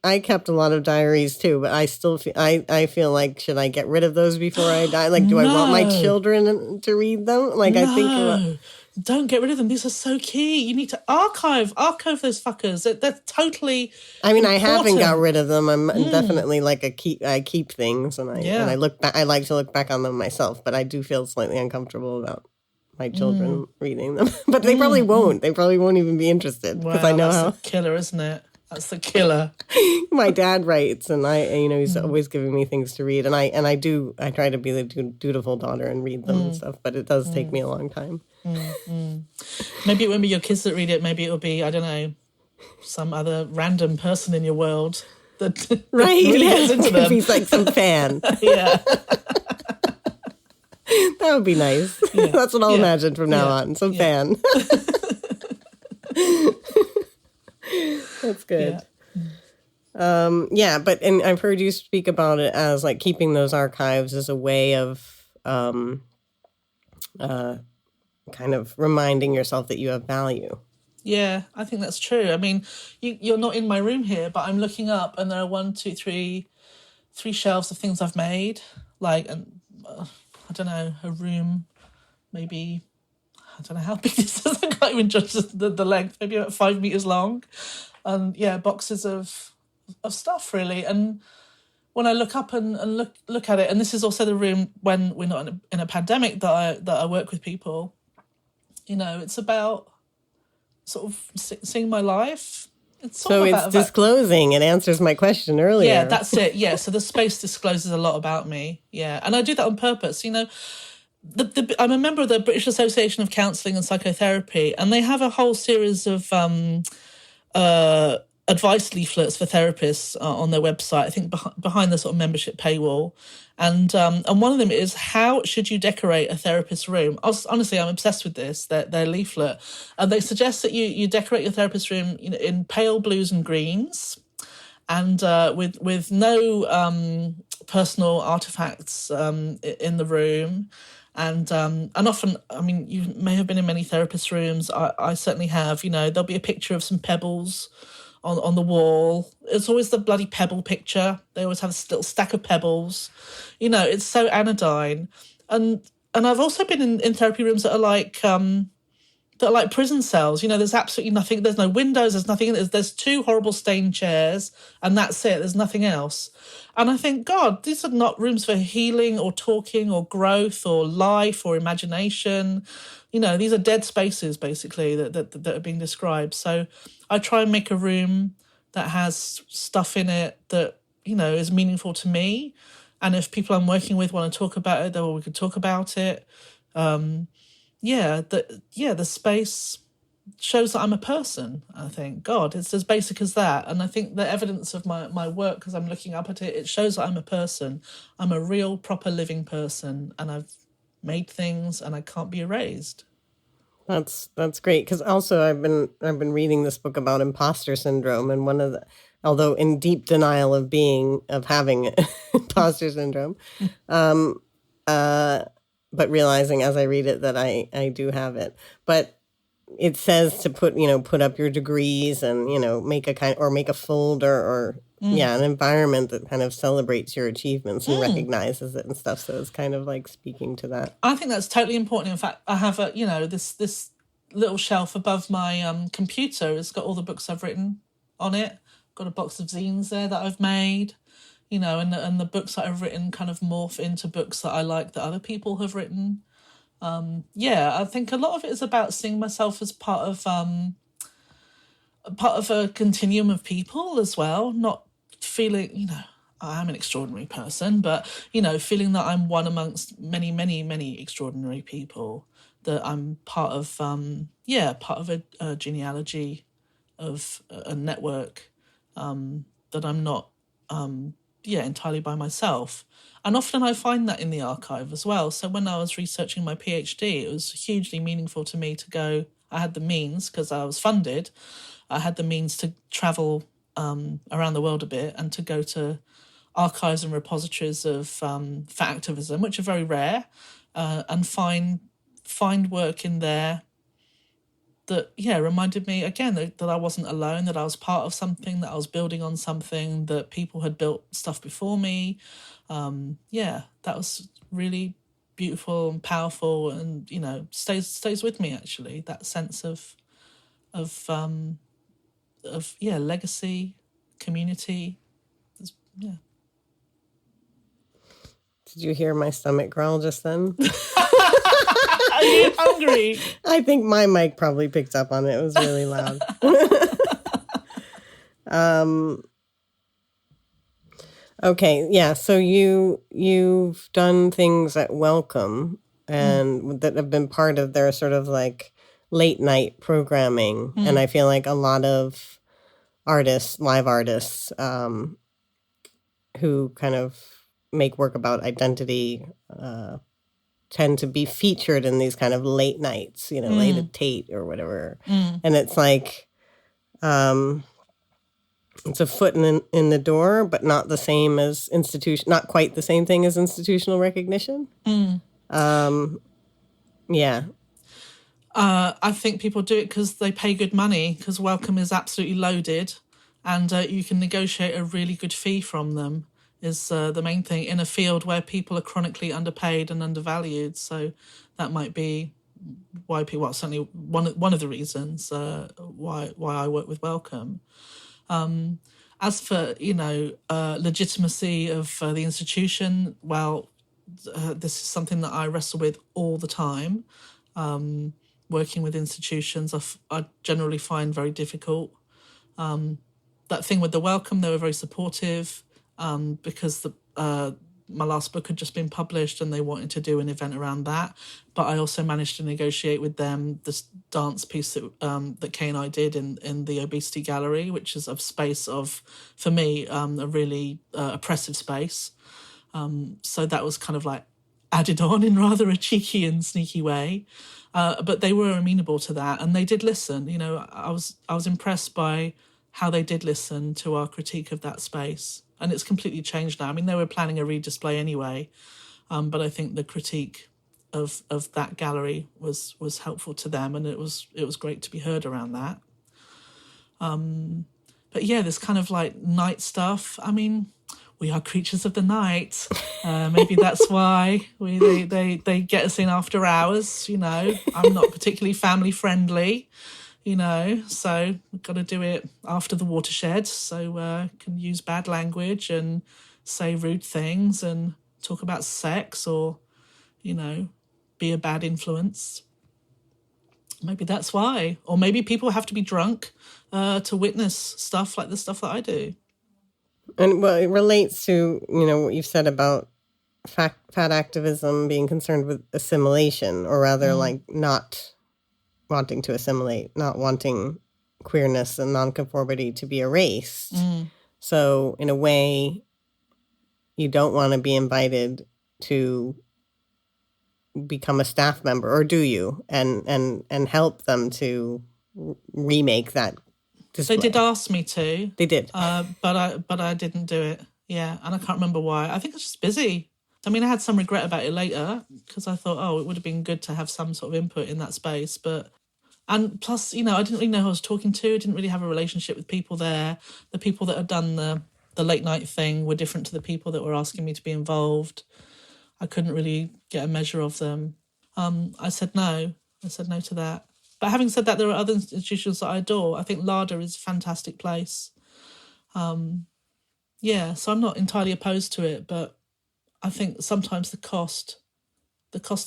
I kept a lot of diaries too, but I still feel I feel like, should I get rid of those before I die? Like, do I want my children to read them? Like, I think. Don't get rid of them. These are so key. You need to archive those fuckers. They're totally. I mean, important. I haven't got rid of them. I'm definitely like I keep things, and I look back. I like to look back on them myself, but I do feel slightly uncomfortable about my children reading them. But they probably won't. They probably won't even be interested because I know that's the killer, isn't it? That's the killer. My dad writes, and he's always giving me things to read, and I try to be the dutiful daughter and read them and stuff, but it does take me a long time. Maybe it won't be your kids that read it. Maybe it'll be, I don't know, some other random person in your world that really gets into them. He's like some fan. Yeah. That would be nice. Yeah. That's what I'll imagine from now on. Some fan. That's good. But I've heard you speak about it as like keeping those archives as a way of kind of reminding yourself that you have value. Yeah, I think that's true. I mean, you're not in my room here, but I'm looking up and there are 3 shelves of things I've made. Like, I don't know, a room, maybe, I don't know how big this is. I can't even judge the length, maybe about 5 meters long. And boxes of stuff, really. And when I look up and look at it, and this is also the room when we're not in a pandemic that I work with people, it's about sort of seeing my life. It's disclosing. It answers my question earlier. Yeah, that's it. Yeah, so the space discloses a lot about me. Yeah, and I do that on purpose. I'm a member of the British Association of Counselling and Psychotherapy, and they have a whole series of advice leaflets for therapists on their website, I think behind the sort of membership paywall. And one of them is, how should you decorate a therapist's room? Honestly, I'm obsessed with this, their leaflet. And they suggest that you decorate your therapist's room in pale blues and greens, and with no personal artifacts in the room. And often, I mean, you may have been in many therapist rooms. I certainly have. There'll be a picture of some pebbles on the wall. It's always the bloody pebble picture. They always have a little stack of pebbles. It's so anodyne. And I've also been in therapy rooms that are like prison cells. There's absolutely nothing. There's no windows. There's nothing. There's 2 horrible stained chairs, and that's it. There's nothing else. And I think, God, these are not rooms for healing or talking or growth or life or imagination. These are dead spaces, basically, that are being described. So I try and make a room that has stuff in it that, is meaningful to me. And if people I'm working with want to talk about it, then we could talk about it. The space shows that I'm a person, I think. God, it's as basic as that. And I think the evidence of my work, as I'm looking up at it, it shows that I'm a person. I'm a real, proper, living person, and I've made things, and I can't be erased. That's great, because also I've been reading this book about imposter syndrome, and although in deep denial of having imposter syndrome, but realizing as I read it that I do have it. But it says to put up your degrees and, make a folder or an environment that kind of celebrates your achievements and recognizes it and stuff. So it's kind of like speaking to that. I think that's totally important. In fact, I have this little shelf above my computer. It's got all the books I've written on it. Got a box of zines there that I've made, and the books that I've written kind of morph into books that I like that other people have written. I think a lot of it is about seeing myself as part of part of a continuum of people as well, not feeling, I am an extraordinary person, but, feeling that I'm one amongst many, many, many extraordinary people, that I'm part of, part of a genealogy of a network, that I'm not, entirely by myself. And often I find that in the archive as well. So when I was researching my PhD, it was hugely meaningful to me to go, I had the means, because I was funded, I had the means to travel around the world a bit and to go to archives and repositories of for activism, which are very rare, and find work in there that reminded me again that I wasn't alone, that I was part of something, that I was building on something, that people had built stuff before me. That was really beautiful and powerful, and stays with me, actually, that sense of legacy, community. Yeah. Did you hear my stomach growl just then? Are you hungry? I think my mic probably picked up on it. It was really loud. Okay, yeah. So you've done things at Welcome and that have been part of their sort of like late night programming, and I feel like a lot of artists, live artists, who kind of make work about identity, tend to be featured in these kind of late nights, late at Tate or whatever. And it's like, it's a foot in the door, but not the same as not quite the same thing as institutional recognition. Yeah. I think people do it because they pay good money, because Welcome is absolutely loaded, and you can negotiate a really good fee from them, is the main thing, in a field where people are chronically underpaid and undervalued. So that might be why people, well, certainly one of the reasons why I work with Welcome. As for legitimacy of the institution, well, this is something that I wrestle with all the time. Working with institutions, I generally find very difficult. That thing with the Welcome, they were very supportive, because my last book had just been published and they wanted to do an event around that. But I also managed to negotiate with them this dance piece that Kay and I did in the Obesity Gallery, which is a space of, for me, a really oppressive space. So that was kind of like added on in rather a cheeky and sneaky way. But they were amenable to that, and they did listen. I was impressed by how they did listen to our critique of that space. And it's completely changed now. I mean, they were planning a redisplay anyway, but I think the critique of that gallery was helpful to them, and it was great to be heard around that. But yeah, this kind of like night stuff. I mean, we are creatures of the night. Maybe that's why they get us in after hours. I'm not particularly family friendly. So we've got to do it after the watershed, so can use bad language and say rude things and talk about sex or, be a bad influence. Maybe that's why. Or maybe people have to be drunk to witness stuff like the stuff that I do. And well, it relates to, what you've said about fat activism being concerned with assimilation, or rather like not wanting to assimilate, not wanting queerness and nonconformity to be erased. So in a way, you don't want to be invited to become a staff member, or do you? And help them to remake that display. They did ask me to. They did. But I didn't do it. Yeah, and I can't remember why. I think I was just busy. I mean, I had some regret about it later, because I thought, it would have been good to have some sort of input in that space, and plus, I didn't really know who I was talking to. I didn't really have a relationship with people there. The people that had done the late night thing were different to the people that were asking me to be involved. I couldn't really get a measure of them. I said no. I said no to that. But having said that, there are other institutions that I adore. I think LADA is a fantastic place. So I'm not entirely opposed to it, but I think sometimes the cost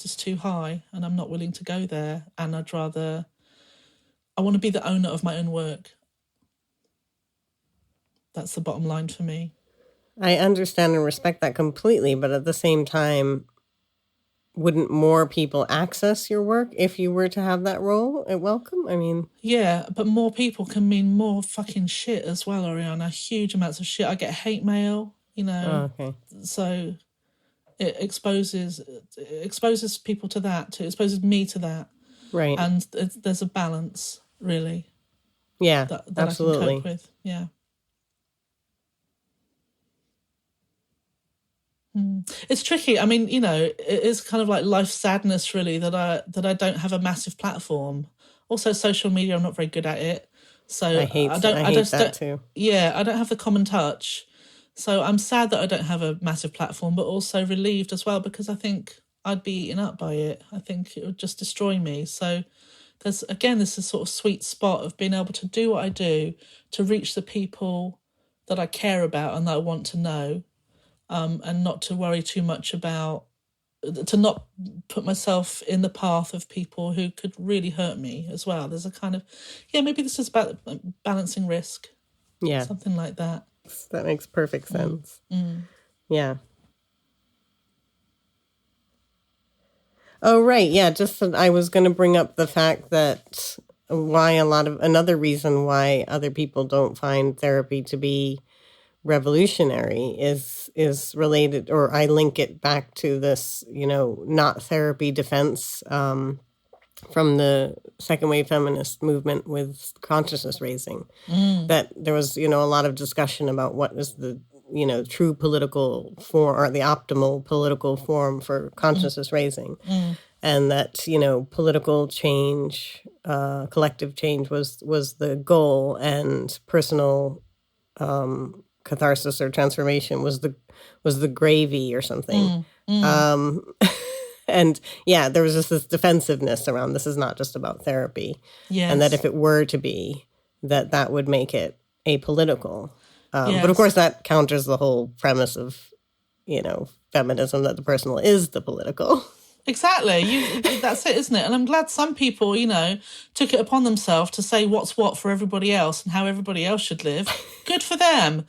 is too high, and I'm not willing to go there. And I want to be the owner of my own work. That's the bottom line for me. I understand and respect that completely, but at the same time, wouldn't more people access your work if you were to have that role at Welcome? I mean, yeah, but more people can mean more fucking shit as well, Oriana. Huge amounts of shit. I get hate mail, okay, so it exposes people to that. It exposes me to that, right? and there's a balance, really, Yeah, that absolutely. I can cope with. Yeah. It's tricky. I mean, it is kind of like life sadness, really, that I don't have a massive platform. Also, social media, I'm not very good at it, so I hate just that don't. too. Yeah, I don't have the common touch, so I'm sad that I don't have a massive platform, but also relieved as well because I think I'd be eaten up by it. I think it would just destroy me. So there's again this is sort of sweet spot of being able to do what I do to reach the people that I care about and that I want to know. And not to worry too much about, to not put myself in the path of people who could really hurt me as well. There's a kind of, maybe this is about balancing risk. Yeah. Something like that. That makes perfect sense. Yeah. Oh, right. Yeah. Just that I was going to bring up the fact that another reason why other people don't find therapy to be revolutionary is related, or I link it back to this, not therapy defense from the second wave feminist movement with consciousness raising. That there was, a lot of discussion about what is the, true political form or the optimal political form for consciousness raising. And that, political change, collective change was the goal, and personal catharsis or transformation was the gravy or something. And yeah, there was just this defensiveness around this is not just about therapy. Yes. And that if it were to be, that would make it apolitical. Yes. But of course that counters the whole premise of, feminism, that the personal is the political. Exactly. That's it, isn't it? And I'm glad some people, took it upon themselves to say what's what for everybody else and how everybody else should live. Good for them.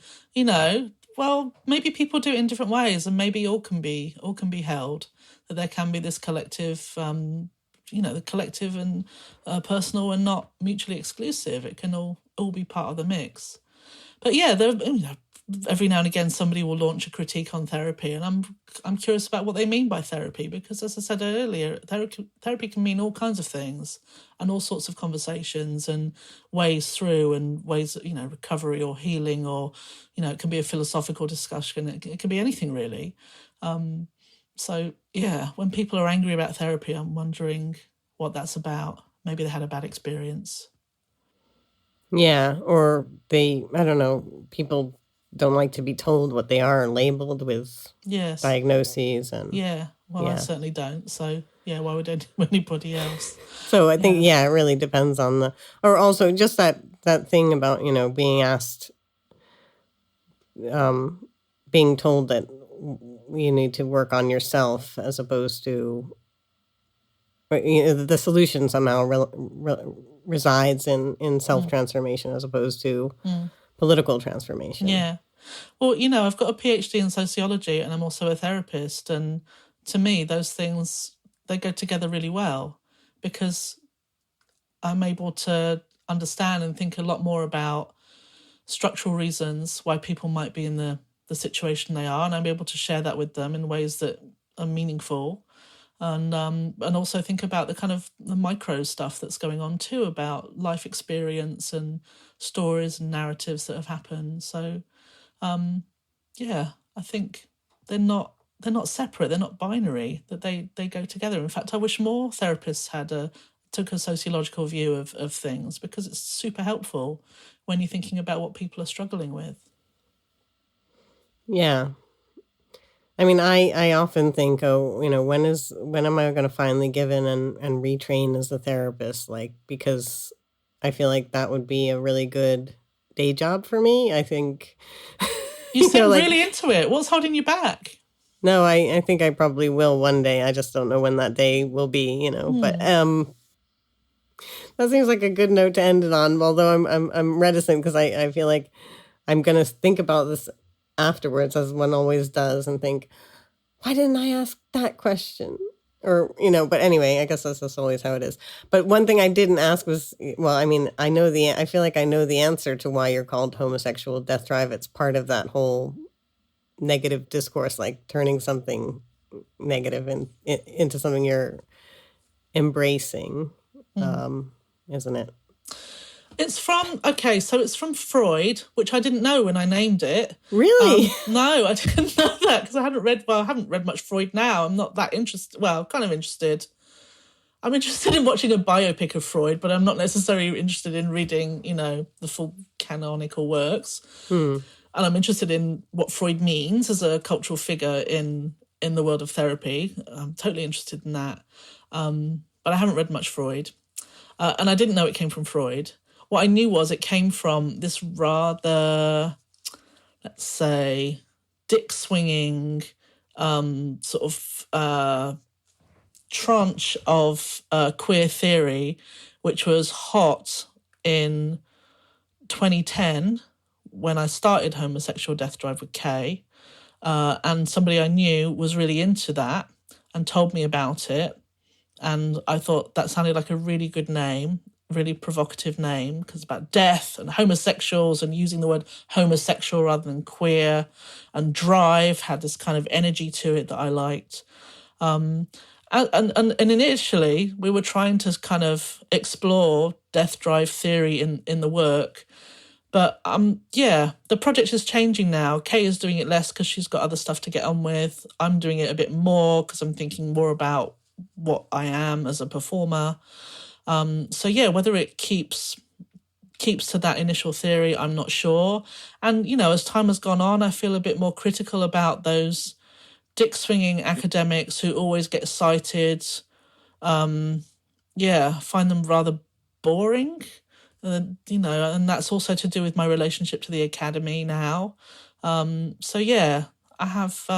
Well, maybe people do it in different ways, and maybe all can be held. That there can be this collective, the collective and personal, and not mutually exclusive. It can all be part of the mix. But yeah, every now and again somebody will launch a critique on therapy, and I'm curious about what they mean by therapy, because as I said earlier, therapy can mean all kinds of things and all sorts of conversations and ways through, and ways, recovery or healing, or it can be a philosophical discussion. It can be anything really. So yeah, when people are angry about therapy, I'm wondering what that's about. Maybe they had a bad experience. Yeah, or I don't know, people don't like to be told what they are and labeled with diagnoses. And I certainly don't. So yeah, why would anybody else? So I think it really depends on or also just that thing about being asked, being told that you need to work on yourself, as opposed to the solution somehow resides in self-transformation as opposed to political transformation. Yeah. Well, I've got a PhD in sociology, and I'm also a therapist. And to me, those things, they go together really well, because I'm able to understand and think a lot more about structural reasons why people might be in the situation they are. And I'm able to share that with them in ways that are meaningful. And also think about the kind of the micro stuff that's going on too, about life experience and stories and narratives that have happened. So, I think they're not separate. They're not binary. That they go together. In fact, I wish more therapists took a sociological view of things, because it's super helpful when you're thinking about what people are struggling with. Yeah. I mean, I often think, when am I going to finally give in and retrain as a therapist? Because I feel like that would be a really good day job for me. I think you seem really into it. What's holding you back? No, I think I probably will one day. I just don't know when that day will be. But that seems like a good note to end it on. Although I'm reticent, because I feel like I'm going to think about this afterwards, as one always does, and think, why didn't I ask that question? Or, but anyway, I guess that's just always how it is. But one thing I didn't ask was, well, I mean, I feel like I know the answer to why you're called homosexual death drive. It's part of that whole negative discourse, like turning something negative into something you're embracing, isn't it? It's from Freud, which I didn't know when I named it. Really? No, I didn't know that because I haven't read much Freud now. I'm not that interested. Well, kind of interested. I'm interested in watching a biopic of Freud, but I'm not necessarily interested in reading, the full canonical works. And I'm interested in what Freud means as a cultural figure in the world of therapy. I'm totally interested in that. But I haven't read much Freud. And I didn't know it came from Freud. What I knew was it came from this rather, let's say, dick-swinging sort of tranche of queer theory, which was hot in 2010 when I started Homosexual Death Drive with Kay. And somebody I knew was really into that and told me about it. And I thought that sounded like a really good name, really provocative name, because it's about death and homosexuals and using the word homosexual rather than queer. And drive had this kind of energy to it that I liked. And initially, we were trying to kind of explore death drive theory in the work. But the project is changing now. Kay is doing it less because she's got other stuff to get on with. I'm doing it a bit more because I'm thinking more about what I am as a performer. Whether it keeps to that initial theory, I'm not sure. And, as time has gone on, I feel a bit more critical about those dick-swinging academics who always get cited. Find them rather boring. And that's also to do with my relationship to the academy now. I have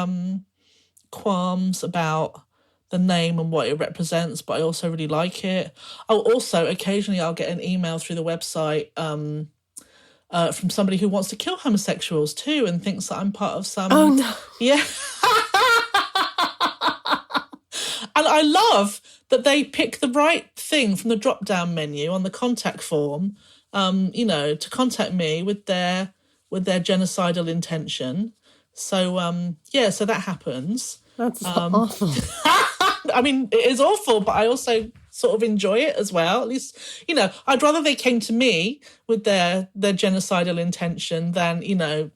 qualms about the name and what it represents, but I also really like it. Occasionally I'll get an email through the website from somebody who wants to kill homosexuals too and thinks that I'm part of some... Oh, no. Yeah. And I love that they pick the right thing from the drop-down menu on the contact form, to contact me with their genocidal intention. So, so that happens. That's awful. I mean, it is awful, but I also sort of enjoy it as well. At least, I'd rather they came to me with their genocidal intention than,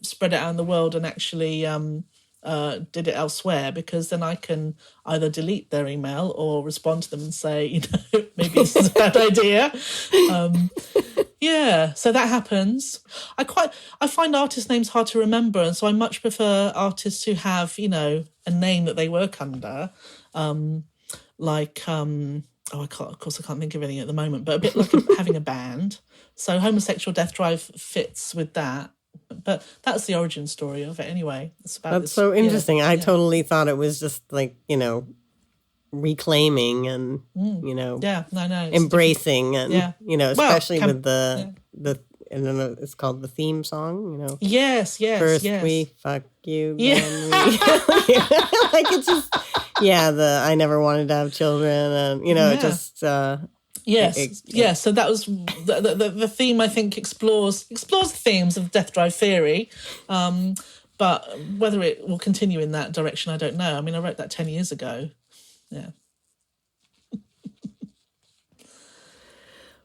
spread it out in the world and actually did it elsewhere, because then I can either delete their email or respond to them and say, maybe this is a bad idea. So that happens. I find artist names hard to remember, and so I much prefer artists who have, a name that they work under. Of course I can't think of any at the moment, but a bit like having a band. So Homosexual Death Drive fits with that. But that's the origin story of it anyway. That's so interesting. I totally thought it was just like, reclaiming and, embracing and, especially with the I don't know, it's called the theme song, Yes. First we fuck you, then we... like it's just, I never wanted to have children and, it just... Yes. So that was the theme. I think explores the themes of death drive theory, but whether it will continue in that direction, I don't know. I mean, I wrote that 10 years ago. Yeah.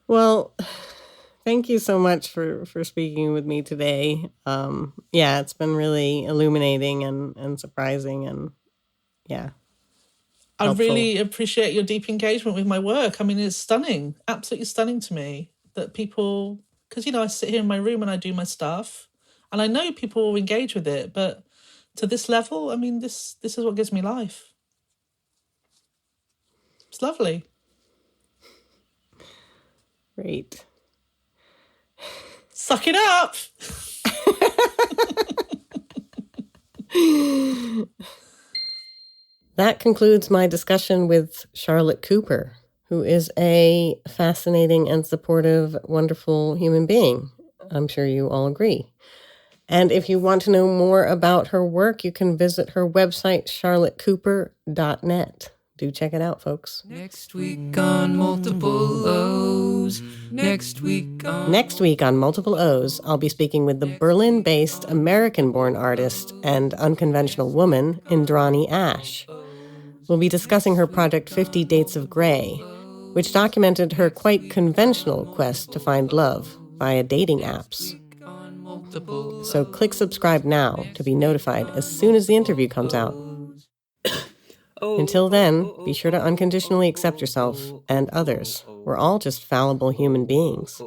Well, thank you so much for speaking with me today. It's been really illuminating and surprising and I really appreciate your deep engagement with my work. I mean, it's stunning, absolutely stunning to me that people, because, I sit here in my room and I do my stuff and I know people will engage with it, but to this level, I mean, this is what gives me life. It's lovely. Great. Suck it up. That concludes my discussion with Charlotte Cooper, who is a fascinating and supportive, wonderful human being. I'm sure you all agree. And if you want to know more about her work, you can visit her website, charlottecooper.net. Do check it out, folks. Next week on Multiple O's. Next week on Multiple O's, I'll be speaking with the Berlin-based American-born artist and unconventional woman, Indrani Ash. We'll be discussing her project 50 Dates of Grey, which documented her quite conventional quest to find love via dating apps. So click subscribe now to be notified as soon as the interview comes out. Until then, be sure to unconditionally accept yourself and others. We're all just fallible human beings.